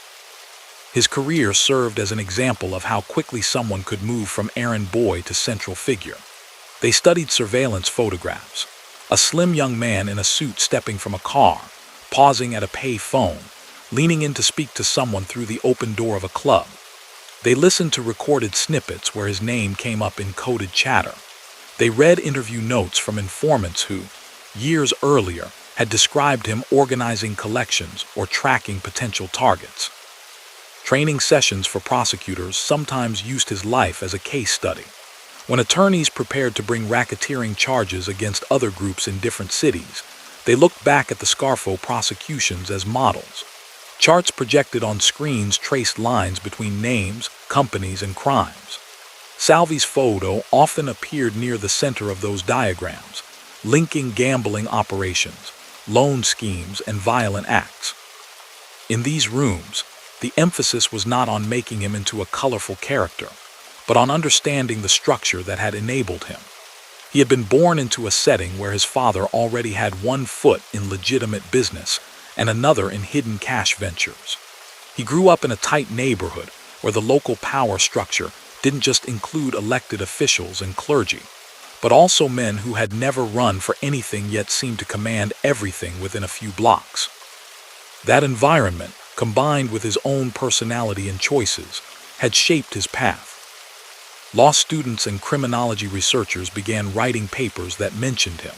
his career served as an example of how quickly someone could move from errand boy to central figure. They studied surveillance photographs, a slim young man in a suit stepping from a car, pausing at a pay phone, leaning in to speak to someone through the open door of a club. They listened to recorded snippets where his name came up in coded chatter. They read interview notes from informants who, years earlier, had described him organizing collections or tracking potential targets. Training sessions for prosecutors sometimes used his life as a case study. When attorneys prepared to bring racketeering charges against other groups in different cities, they looked back at the Scarfo prosecutions as models. Charts projected on screens traced lines between names, companies, and crimes. Salvi's photo often appeared near the center of those diagrams, linking gambling operations, loan schemes, and violent acts. In these rooms, the emphasis was not on making him into a colorful character, but on understanding the structure that had enabled him. He had been born into a setting where his father already had one foot in legitimate business and another in hidden cash ventures. He grew up in a tight neighborhood where the local power structure didn't just include elected officials and clergy, but also men who had never run for anything yet seemed to command everything within a few blocks. That environment, combined with his own personality and choices, had shaped his path. Law students and criminology researchers began writing papers that mentioned him.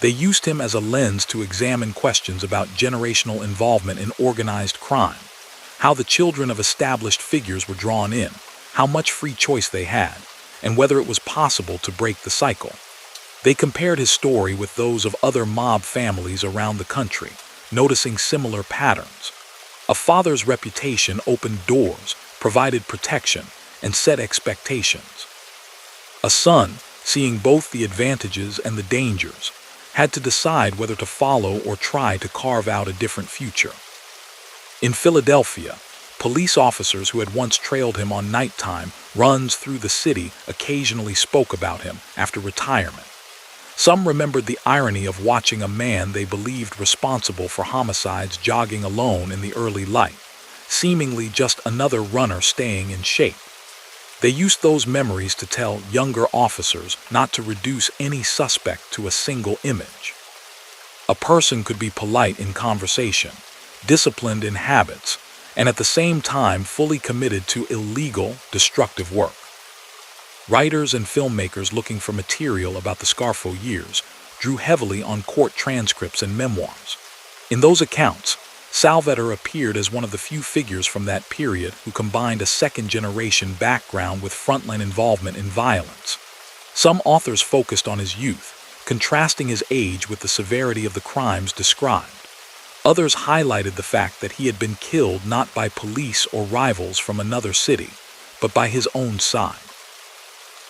They used him as a lens to examine questions about generational involvement in organized crime, how the children of established figures were drawn in, how much free choice they had, and whether it was possible to break the cycle. They compared his story with those of other mob families around the country, noticing similar patterns. A father's reputation opened doors, provided protection, and set expectations. A son, seeing both the advantages and the dangers, had to decide whether to follow or try to carve out a different future. In Philadelphia, police officers who had once trailed him on nighttime runs through the city occasionally spoke about him after retirement. Some remembered the irony of watching a man they believed responsible for homicides jogging alone in the early light, seemingly just another runner staying in shape. They used those memories to tell younger officers not to reduce any suspect to a single image. A person could be polite in conversation, disciplined in habits, and at the same time fully committed to illegal, destructive work. Writers and filmmakers looking for material about the Scarfo years drew heavily on court transcripts and memoirs. In those accounts, Salvatore appeared as one of the few figures from that period who combined a second-generation background with frontline involvement in violence. Some authors focused on his youth, contrasting his age with the severity of the crimes described. Others highlighted the fact that he had been killed not by police or rivals from another city, but by his own side.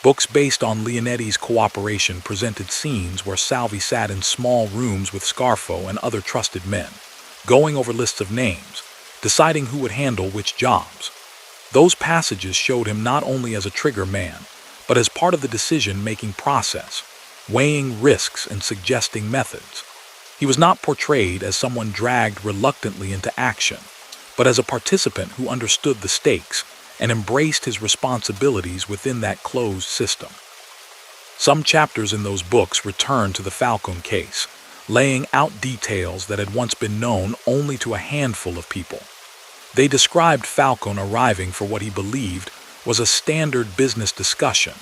Books based on Leonetti's cooperation presented scenes where Salvi sat in small rooms with Scarfo and other trusted men, going over lists of names, deciding who would handle which jobs. Those passages showed him not only as a trigger man, but as part of the decision-making process, weighing risks and suggesting methods. He was not portrayed as someone dragged reluctantly into action, but as a participant who understood the stakes and embraced his responsibilities within that closed system. Some chapters in those books returned to the Falcone case, laying out details that had once been known only to a handful of people. They described Falcone arriving for what he believed was a standard business discussion,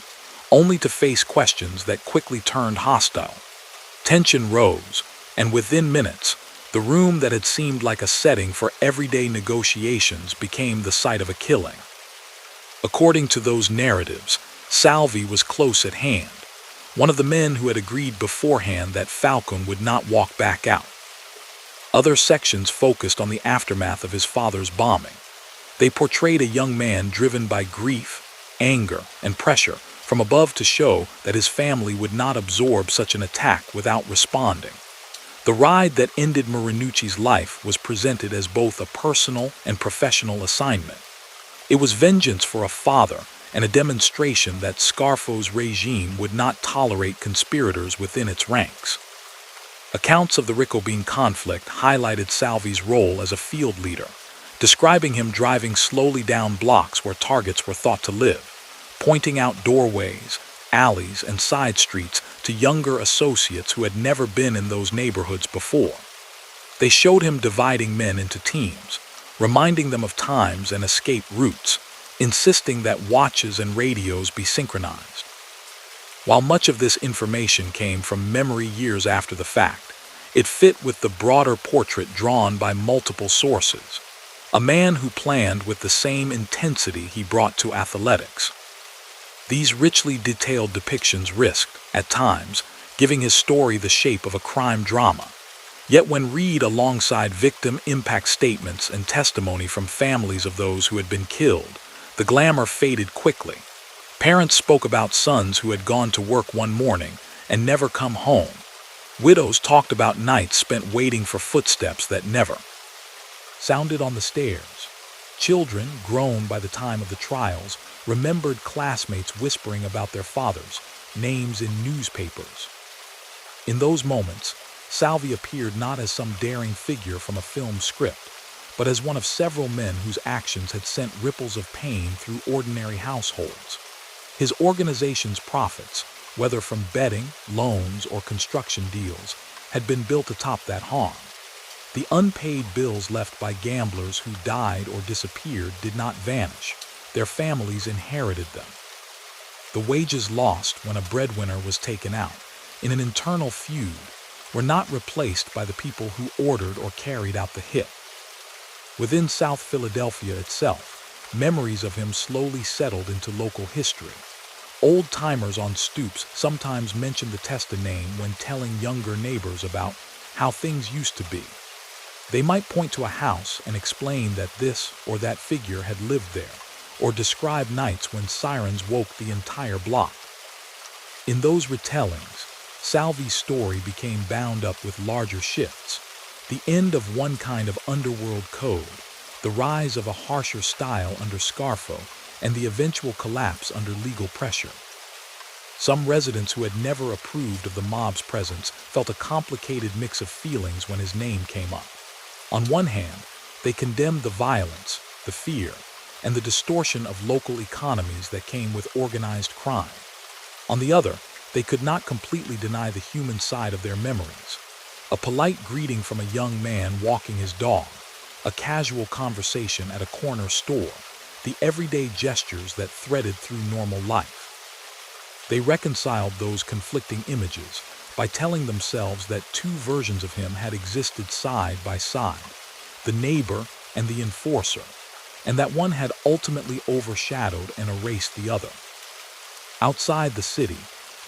only to face questions that quickly turned hostile. Tension rose, and within minutes, the room that had seemed like a setting for everyday negotiations became the site of a killing. According to those narratives, Salvi was close at hand, one of the men who had agreed beforehand that Falcon would not walk back out. Other sections focused on the aftermath of his father's bombing. They portrayed a young man driven by grief, anger, and pressure from above to show that his family would not absorb such an attack without responding. The ride that ended Marinucci's life was presented as both a personal and professional assignment. It was vengeance for a father and a demonstration that Scarfo's regime would not tolerate conspirators within its ranks. Accounts of the Riccobene conflict highlighted Salvi's role as a field leader, describing him driving slowly down blocks where targets were thought to live, pointing out doorways, alleys, and side streets to younger associates who had never been in those neighborhoods before. They showed him dividing men into teams, reminding them of times and escape routes, insisting that watches and radios be synchronized. While much of this information came from memory years after the fact, it fit with the broader portrait drawn by multiple sources. A man who planned with the same intensity he brought to athletics. These richly detailed depictions risked, at times, giving his story the shape of a crime drama. Yet when read alongside victim impact statements and testimony from families of those who had been killed, the glamour faded quickly. Parents spoke about sons who had gone to work one morning and never come home. Widows talked about nights spent waiting for footsteps that never sounded on the stairs. Children, grown by the time of the trials, remembered classmates whispering about their fathers, names in newspapers. In those moments, Salvi appeared not as some daring figure from a film script, but as one of several men whose actions had sent ripples of pain through ordinary households. His organization's profits, whether from betting, loans, or construction deals, had been built atop that harm. The unpaid bills left by gamblers who died or disappeared did not vanish. Their families inherited them. The wages lost when a breadwinner was taken out, in an internal feud, were not replaced by the people who ordered or carried out the hit. Within South Philadelphia itself, memories of him slowly settled into local history. Old-timers on stoops sometimes mentioned the Testa name when telling younger neighbors about how things used to be. They might point to a house and explain that this or that figure had lived there, or describe nights when sirens woke the entire block. In those retellings, Salvi's story became bound up with larger shifts. The end of one kind of underworld code, the rise of a harsher style under Scarfo, and the eventual collapse under legal pressure. Some residents who had never approved of the mob's presence felt a complicated mix of feelings when his name came up. On one hand, they condemned the violence, the fear, and the distortion of local economies that came with organized crime. On the other, they could not completely deny the human side of their memories. A polite greeting from a young man walking his dog, a casual conversation at a corner store, the everyday gestures that threaded through normal life. They reconciled those conflicting images by telling themselves that two versions of him had existed side by side, the neighbor and the enforcer, and that one had ultimately overshadowed and erased the other. Outside the city,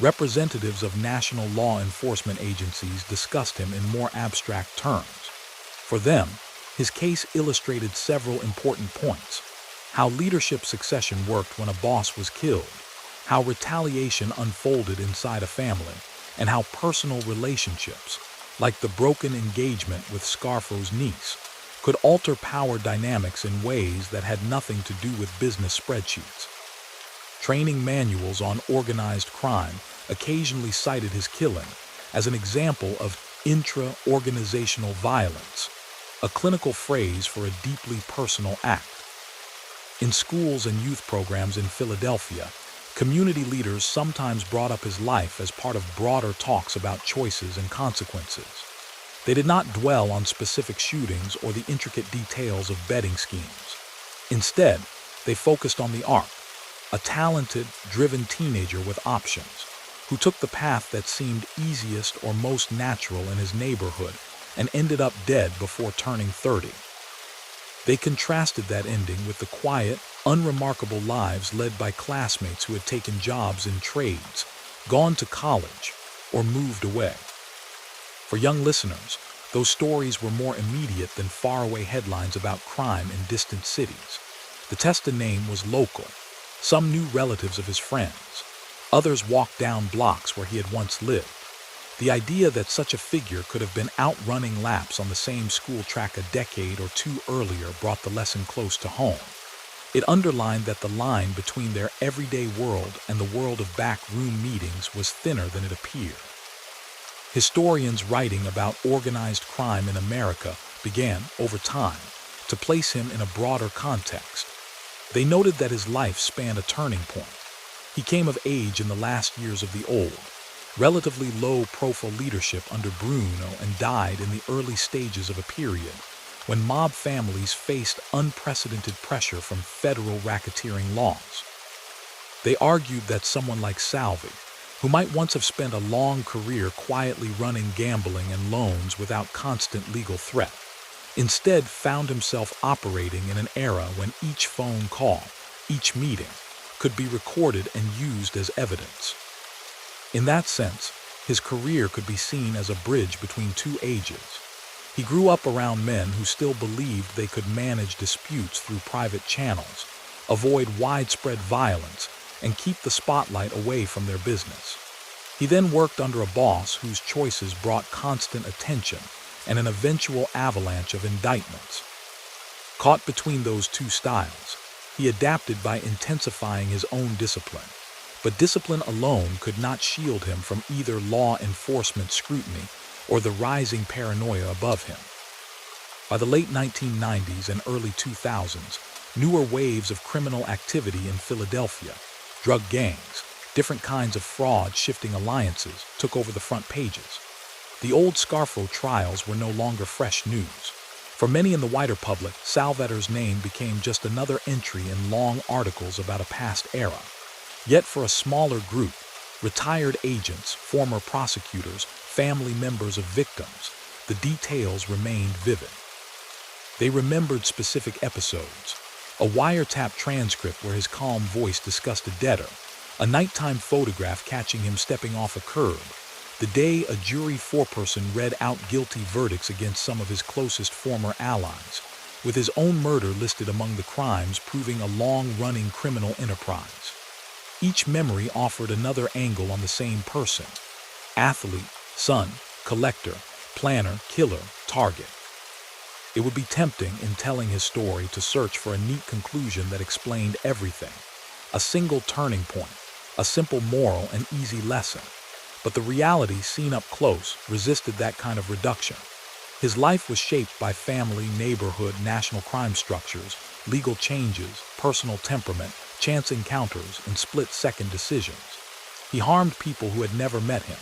representatives of national law enforcement agencies discussed him in more abstract terms. For them, his case illustrated several important points: how leadership succession worked when a boss was killed, how retaliation unfolded inside a family, and how personal relationships, like the broken engagement with Scarfo's niece, could alter power dynamics in ways that had nothing to do with business spreadsheets. Training manuals on organized crime occasionally cited his killing as an example of intra-organizational violence, a clinical phrase for a deeply personal act. In schools and youth programs in Philadelphia, community leaders sometimes brought up his life as part of broader talks about choices and consequences. They did not dwell on specific shootings or the intricate details of betting schemes. Instead, they focused on the arc, a talented, driven teenager with options, who took the path that seemed easiest or most natural in his neighborhood and ended up dead before turning 30. They contrasted that ending with the quiet, unremarkable lives led by classmates who had taken jobs in trades, gone to college, or moved away. For young listeners, those stories were more immediate than faraway headlines about crime in distant cities. The Testa name was local. Some knew relatives of his friends. Others walked down blocks where he had once lived. The idea that such a figure could have been outrunning laps on the same school track a decade or two earlier brought the lesson close to home. It underlined that the line between their everyday world and the world of backroom meetings was thinner than it appeared. Historians writing about organized crime in America began, over time, to place him in a broader context. They noted that his life spanned a turning point. He came of age in the last years of the old, relatively low-profile leadership under Bruno and died in the early stages of a period when mob families faced unprecedented pressure from federal racketeering laws. They argued that someone like Salvi, who might once have spent a long career quietly running gambling and loans without constant legal threat, instead found himself operating in an era when each phone call, each meeting, could be recorded and used as evidence. In that sense, his career could be seen as a bridge between two ages. He grew up around men who still believed they could manage disputes through private channels, avoid widespread violence, and keep the spotlight away from their business. He then worked under a boss whose choices brought constant attention and an eventual avalanche of indictments. Caught between those two styles, he adapted by intensifying his own discipline. But discipline alone could not shield him from either law enforcement scrutiny or the rising paranoia above him. By the late 1990s and early 2000s, newer waves of criminal activity in Philadelphia, drug gangs, different kinds of fraud shifting alliances, took over the front pages. The old Scarfo trials were no longer fresh news. For many in the wider public, Salvatore's name became just another entry in long articles about a past era. Yet for a smaller group, retired agents, former prosecutors, family members of victims, the details remained vivid. They remembered specific episodes: a wiretap transcript where his calm voice discussed a debtor, a nighttime photograph catching him stepping off a curb, the day a jury foreperson read out guilty verdicts against some of his closest former allies, with his own murder listed among the crimes proving a long-running criminal enterprise. Each memory offered another angle on the same person: athlete, son, collector, planner, killer, target. It would be tempting in telling his story to search for a neat conclusion that explained everything, a single turning point, a simple moral and easy lesson. But the reality seen up close resisted that kind of reduction. His life was shaped by family, neighborhood, national crime structures, legal changes, personal temperament, chance encounters, and split-second decisions. He harmed people who had never met him,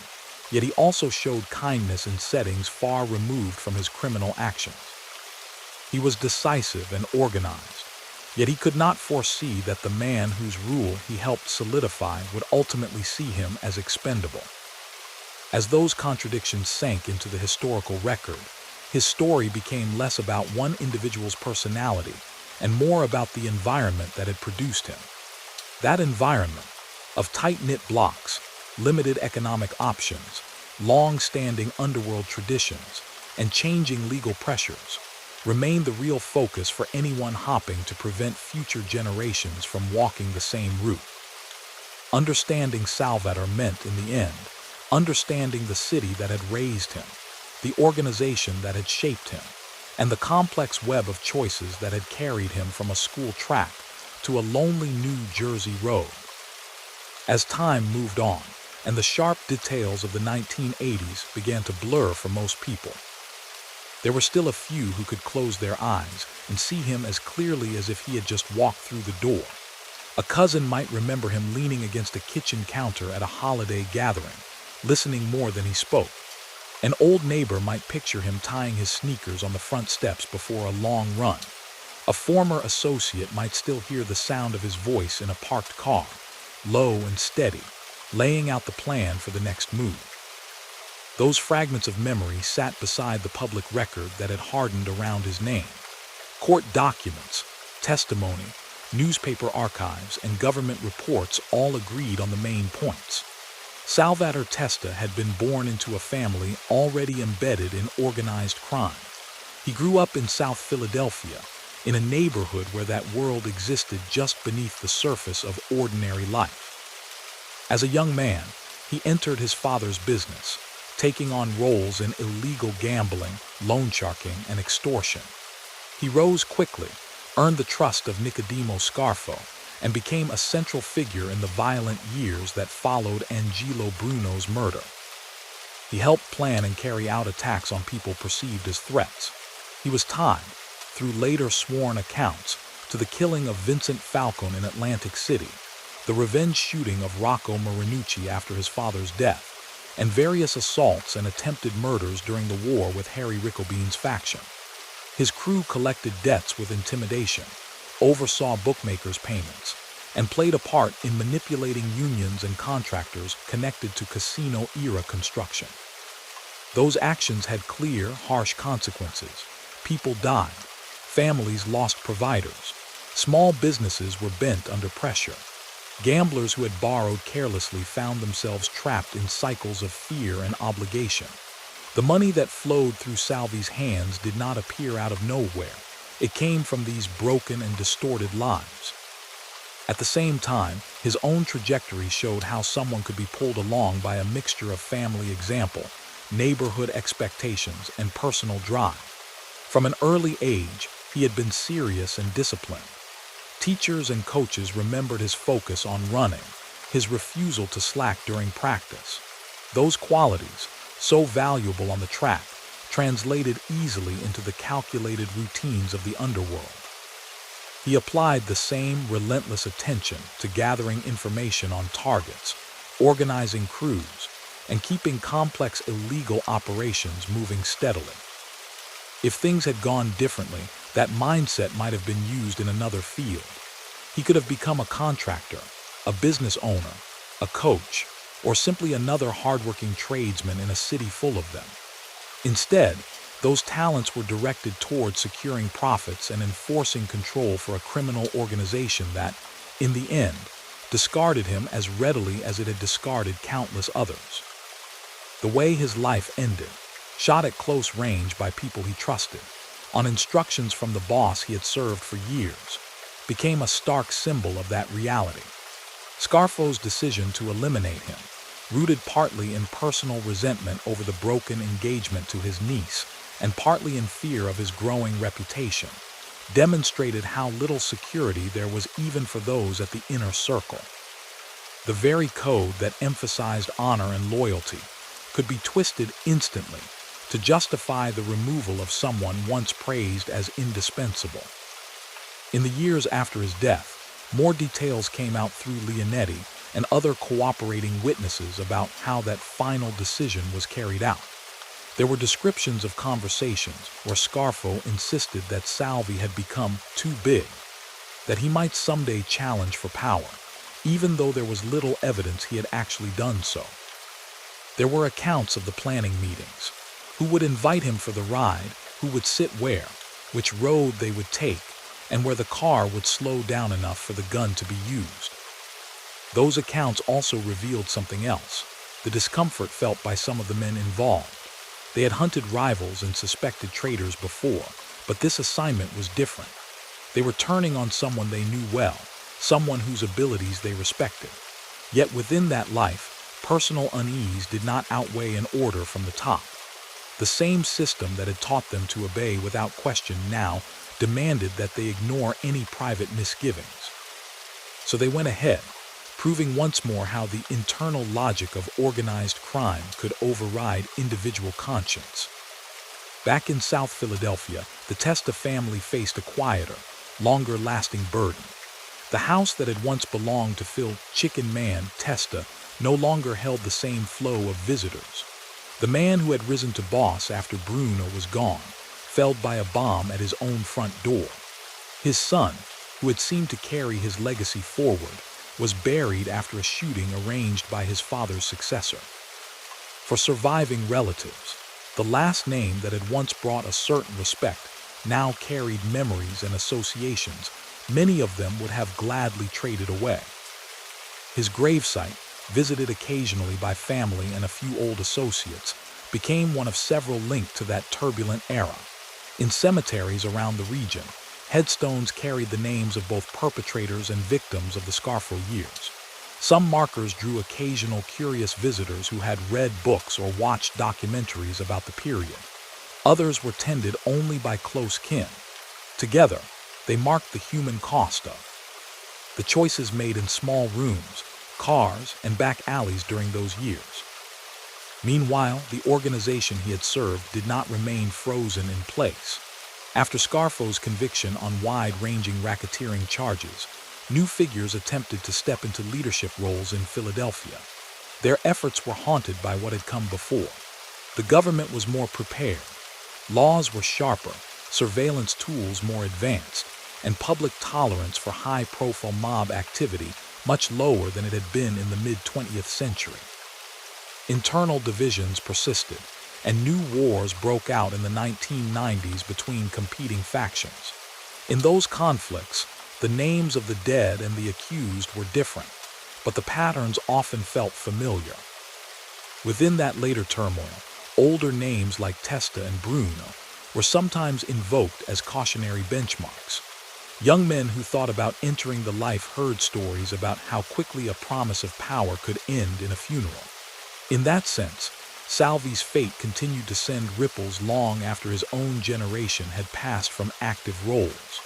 yet he also showed kindness in settings far removed from his criminal actions. He was decisive and organized, yet he could not foresee that the man whose rule he helped solidify would ultimately see him as expendable. As those contradictions sank into the historical record, his story became less about one individual's personality and more about the environment that had produced him. That environment, of tight-knit blocks, limited economic options, long-standing underworld traditions, and changing legal pressures, remained the real focus for anyone hopping to prevent future generations from walking the same route. Understanding Salvatore meant, in the end, understanding the city that had raised him, the organization that had shaped him, and the complex web of choices that had carried him from a school track to a lonely New Jersey road. As time moved on, and the sharp details of the 1980s began to blur for most people, there were still a few who could close their eyes and see him as clearly as if he had just walked through the door. A cousin might remember him leaning against a kitchen counter at a holiday gathering, listening more than he spoke. An old neighbor might picture him tying his sneakers on the front steps before a long run. A former associate might still hear the sound of his voice in a parked car, low and steady, laying out the plan for the next move. Those fragments of memory sat beside the public record that had hardened around his name. Court documents, testimony, newspaper archives, and government reports all agreed on the main points. Salvatore Testa had been born into a family already embedded in organized crime. He grew up in South Philadelphia, in a neighborhood where that world existed just beneath the surface of ordinary life. As a young man, he entered his father's business, taking on roles in illegal gambling, loan sharking, and extortion. He rose quickly, earned the trust of Nicodemo Scarfo, and became a central figure in the violent years that followed Angelo Bruno's murder. He helped plan and carry out attacks on people perceived as threats. He was tied, through later sworn accounts, to the killing of Vincent Falcone in Atlantic City, the revenge shooting of Rocco Marinucci after his father's death, and various assaults and attempted murders during the war with Harry Riccobene's faction. His crew collected debts with intimidation, oversaw bookmakers' payments, and played a part in manipulating unions and contractors connected to casino-era construction. Those actions had clear, harsh consequences. People died, families lost providers, small businesses were bent under pressure. Gamblers who had borrowed carelessly found themselves trapped in cycles of fear and obligation. The money that flowed through Salvi's hands did not appear out of nowhere. It came from these broken and distorted lives. At the same time, his own trajectory showed how someone could be pulled along by a mixture of family example, neighborhood expectations, and personal drive. From an early age, he had been serious and disciplined. Teachers and coaches remembered his focus on running, his refusal to slack during practice. Those qualities, so valuable on the track, translated easily into the calculated routines of the underworld. He applied the same relentless attention to gathering information on targets, organizing crews, and keeping complex illegal operations moving steadily. If things had gone differently, that mindset might have been used in another field. He could have become a contractor, a business owner, a coach, or simply another hardworking tradesman in a city full of them. Instead, those talents were directed toward securing profits and enforcing control for a criminal organization that, in the end, discarded him as readily as it had discarded countless others. The way his life ended, shot at close range by people he trusted, on instructions from the boss he had served for years, became a stark symbol of that reality. Scarfo's decision to eliminate him, rooted partly in personal resentment over the broken engagement to his niece and partly in fear of his growing reputation, demonstrated how little security there was even for those at the inner circle. The very code that emphasized honor and loyalty could be twisted instantly to justify the removal of someone once praised as indispensable. In the years after his death, more details came out through Leonetti and other cooperating witnesses about how that final decision was carried out. There were descriptions of conversations where Scarfo insisted that Salvi had become too big, that he might someday challenge for power, even though there was little evidence he had actually done so. There were accounts of the planning meetings, who would invite him for the ride, who would sit where, which road they would take, and where the car would slow down enough for the gun to be used. Those accounts also revealed something else, the discomfort felt by some of the men involved. They had hunted rivals and suspected traitors before, but this assignment was different. They were turning on someone they knew well, someone whose abilities they respected. Yet within that life, personal unease did not outweigh an order from the top. The same system that had taught them to obey without question now demanded that they ignore any private misgivings. So they went ahead, proving once more how the internal logic of organized crime could override individual conscience. Back in South Philadelphia, the Testa family faced a quieter, longer-lasting burden. The house that had once belonged to Phil "Chicken Man" Testa no longer held the same flow of visitors. The man who had risen to boss after Bruno was gone, felled by a bomb at his own front door. His son, who had seemed to carry his legacy forward, was buried after a shooting arranged by his father's successor. For surviving relatives, the last name that had once brought a certain respect now carried memories and associations many of them would have gladly traded away. His gravesite, visited occasionally by family and a few old associates, became one of several linked to that turbulent era. In cemeteries around the region, headstones carried the names of both perpetrators and victims of the Scarfo years. Some markers drew occasional curious visitors who had read books or watched documentaries about the period. Others were tended only by close kin. Together, they marked the human cost of the choices made in small rooms, cars, and back alleys during those years. Meanwhile, the organization he had served did not remain frozen in place. After Scarfo's conviction on wide-ranging racketeering charges, new figures attempted to step into leadership roles in Philadelphia. Their efforts were haunted by what had come before. The government was more prepared. Laws were sharper, surveillance tools more advanced, and public tolerance for high-profile mob activity much lower than it had been in the mid-20th century. Internal divisions persisted, and new wars broke out in the 1990s between competing factions. In those conflicts, the names of the dead and the accused were different, but the patterns often felt familiar. Within that later turmoil, older names like Testa and Bruno were sometimes invoked as cautionary benchmarks. Young men who thought about entering the life heard stories about how quickly a promise of power could end in a funeral. In that sense, Salvi's fate continued to send ripples long after his own generation had passed from active roles.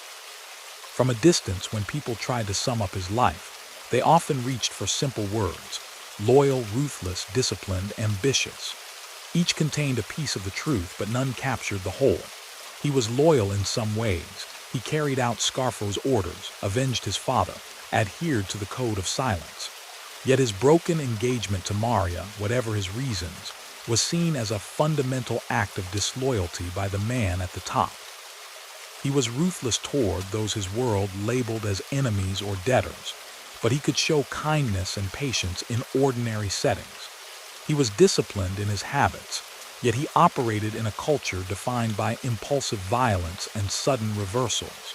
From a distance, when people tried to sum up his life, they often reached for simple words: loyal, ruthless, disciplined, ambitious. Each contained a piece of the truth, but none captured the whole. He was loyal in some ways. He carried out Scarfo's orders, avenged his father, adhered to the code of silence. Yet his broken engagement to Maria, whatever his reasons, was seen as a fundamental act of disloyalty by the man at the top. He was ruthless toward those his world labeled as enemies or debtors, but he could show kindness and patience in ordinary settings. He was disciplined in his habits, yet he operated in a culture defined by impulsive violence and sudden reversals.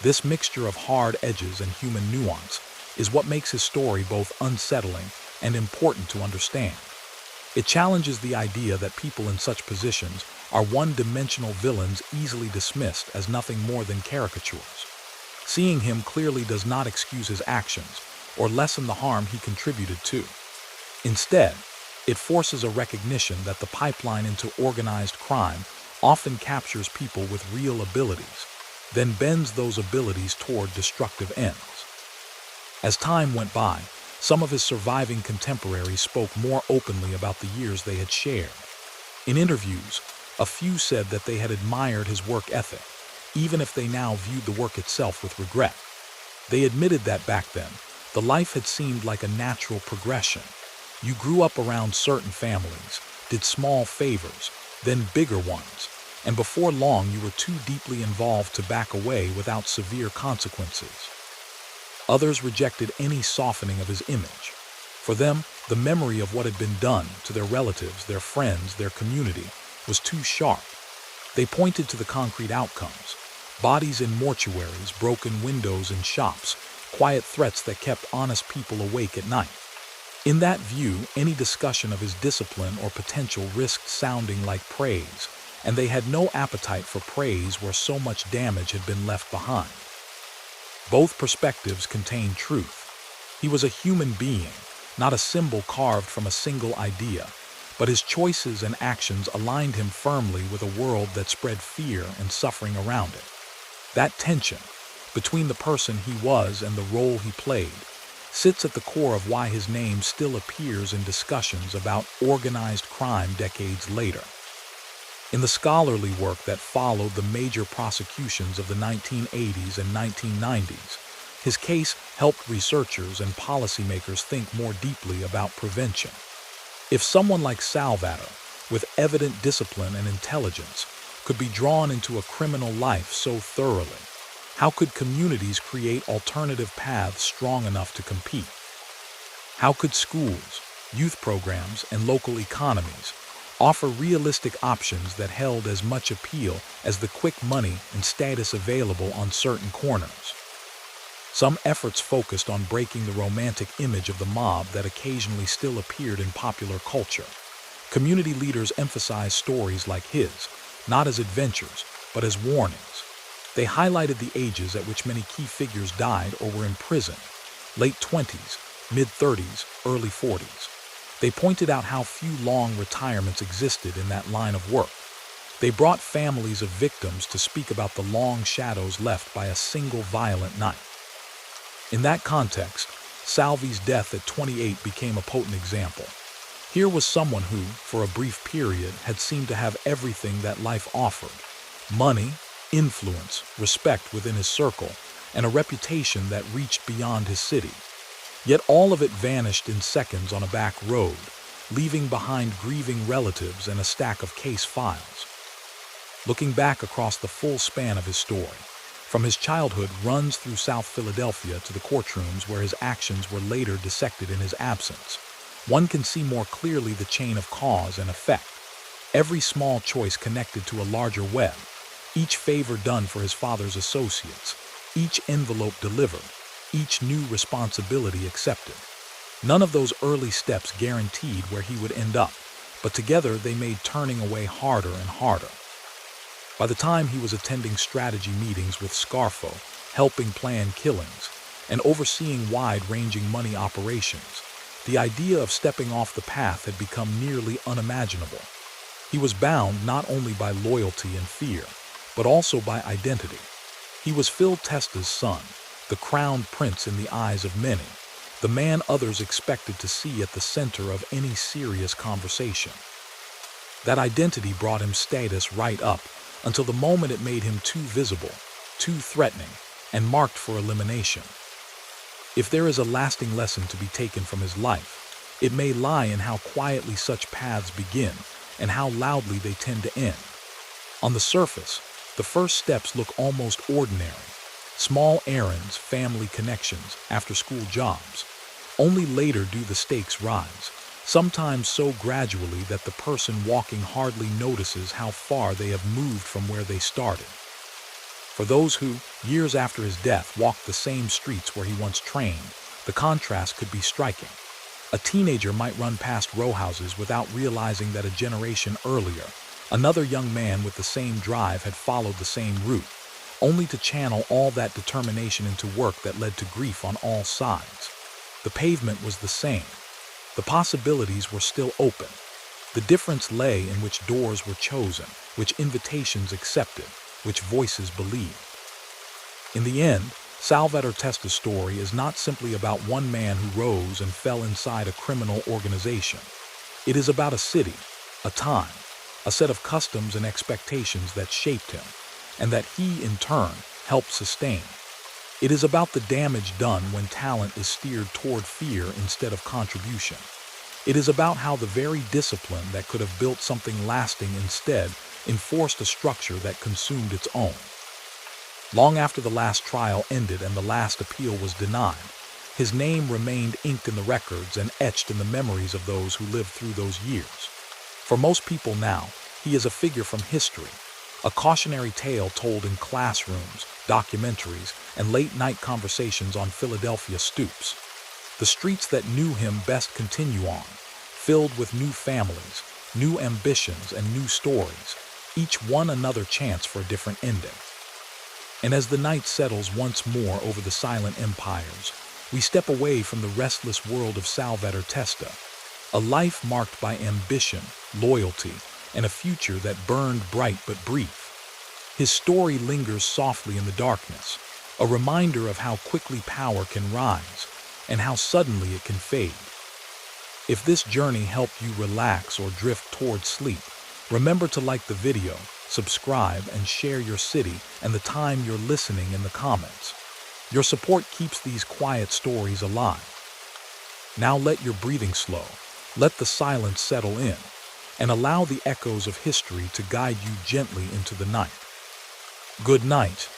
This mixture of hard edges and human nuance is what makes his story both unsettling and important to understand. It challenges the idea that people in such positions are one-dimensional villains easily dismissed as nothing more than caricatures. Seeing him clearly does not excuse his actions or lessen the harm he contributed to. Instead, it forces a recognition that the pipeline into organized crime often captures people with real abilities, then bends those abilities toward destructive ends. As time went by, some of his surviving contemporaries spoke more openly about the years they had shared. In interviews, a few said that they had admired his work ethic, even if they now viewed the work itself with regret. They admitted that back then, the life had seemed like a natural progression. You grew up around certain families, did small favors, then bigger ones, and before long you were too deeply involved to back away without severe consequences. Others rejected any softening of his image. For them, the memory of what had been done to their relatives, their friends, their community was too sharp. They pointed to the concrete outcomes: bodies in mortuaries, broken windows in shops, quiet threats that kept honest people awake at night. In that view, any discussion of his discipline or potential risked sounding like praise, and they had no appetite for praise where so much damage had been left behind. Both perspectives contained truth. He was a human being, not a symbol carved from a single idea, but his choices and actions aligned him firmly with a world that spread fear and suffering around it. That tension between the person he was and the role he played sits at the core of why his name still appears in discussions about organized crime decades later. In the scholarly work that followed the major prosecutions of the 1980s and 1990s, his case helped researchers and policymakers think more deeply about prevention. If someone like Salvatore, with evident discipline and intelligence, could be drawn into a criminal life so thoroughly, how could communities create alternative paths strong enough to compete? How could schools, youth programs, and local economies offer realistic options that held as much appeal as the quick money and status available on certain corners? Some efforts focused on breaking the romantic image of the mob that occasionally still appeared in popular culture. Community leaders emphasized stories like his, not as adventures, but as warnings. They highlighted the ages at which many key figures died or were imprisoned: late 20s, mid-30s, early 40s. They pointed out how few long retirements existed in that line of work. They brought families of victims to speak about the long shadows left by a single violent night. In that context, Salvi's death at 28 became a potent example. Here was someone who, for a brief period, had seemed to have everything that life offered: money, influence, respect within his circle, and a reputation that reached beyond his city. Yet all of it vanished in seconds on a back road, leaving behind grieving relatives and a stack of case files. Looking back across the full span of his story, from his childhood runs through South Philadelphia to the courtrooms where his actions were later dissected in his absence, one can see more clearly the chain of cause and effect. Every small choice connected to a larger web, each favor done for his father's associates, each envelope delivered, each new responsibility accepted. None of those early steps guaranteed where he would end up, but together they made turning away harder and harder. By the time he was attending strategy meetings with Scarfo, helping plan killings, and overseeing wide-ranging money operations, the idea of stepping off the path had become nearly unimaginable. He was bound not only by loyalty and fear, but also by identity. He was Phil Testa's son, the crowned prince in the eyes of many, the man others expected to see at the center of any serious conversation. That identity brought him status right up until the moment it made him too visible, too threatening, and marked for elimination. If there is a lasting lesson to be taken from his life, it may lie in how quietly such paths begin and how loudly they tend to end. On the surface, the first steps look almost ordinary: small errands, family connections, after-school jobs. Only later do the stakes rise, sometimes so gradually that the person walking hardly notices how far they have moved from where they started. For those who, years after his death, walked the same streets where he once trained, the contrast could be striking. A teenager might run past row houses without realizing that a generation earlier, another young man with the same drive had followed the same route, only to channel all that determination into work that led to grief on all sides. The pavement was the same. The possibilities were still open. The difference lay in which doors were chosen, which invitations accepted, which voices believed. In the end, Salvatore Testa's story is not simply about one man who rose and fell inside a criminal organization. It is about a city, a time, a set of customs and expectations that shaped him, and that he, in turn, helped sustain. It is about the damage done when talent is steered toward fear instead of contribution. It is about how the very discipline that could have built something lasting instead enforced a structure that consumed its own. Long after the last trial ended and the last appeal was denied, his name remained inked in the records and etched in the memories of those who lived through those years. For most people now, he is a figure from history, a cautionary tale told in classrooms, documentaries, and late-night conversations on Philadelphia stoops. The streets that knew him best continue on, filled with new families, new ambitions, and new stories, each one another chance for a different ending. And as the night settles once more over the silent empires, we step away from the restless world of Salvatore Testa, a life marked by ambition, loyalty, and a future that burned bright but brief. His story lingers softly in the darkness, a reminder of how quickly power can rise and how suddenly it can fade. If this journey helped you relax or drift toward sleep, remember to like the video, subscribe, and share your city and the time you're listening in the comments. Your support keeps these quiet stories alive. Now let your breathing slow, let the silence settle in, and allow the echoes of history to guide you gently into the night. Good night.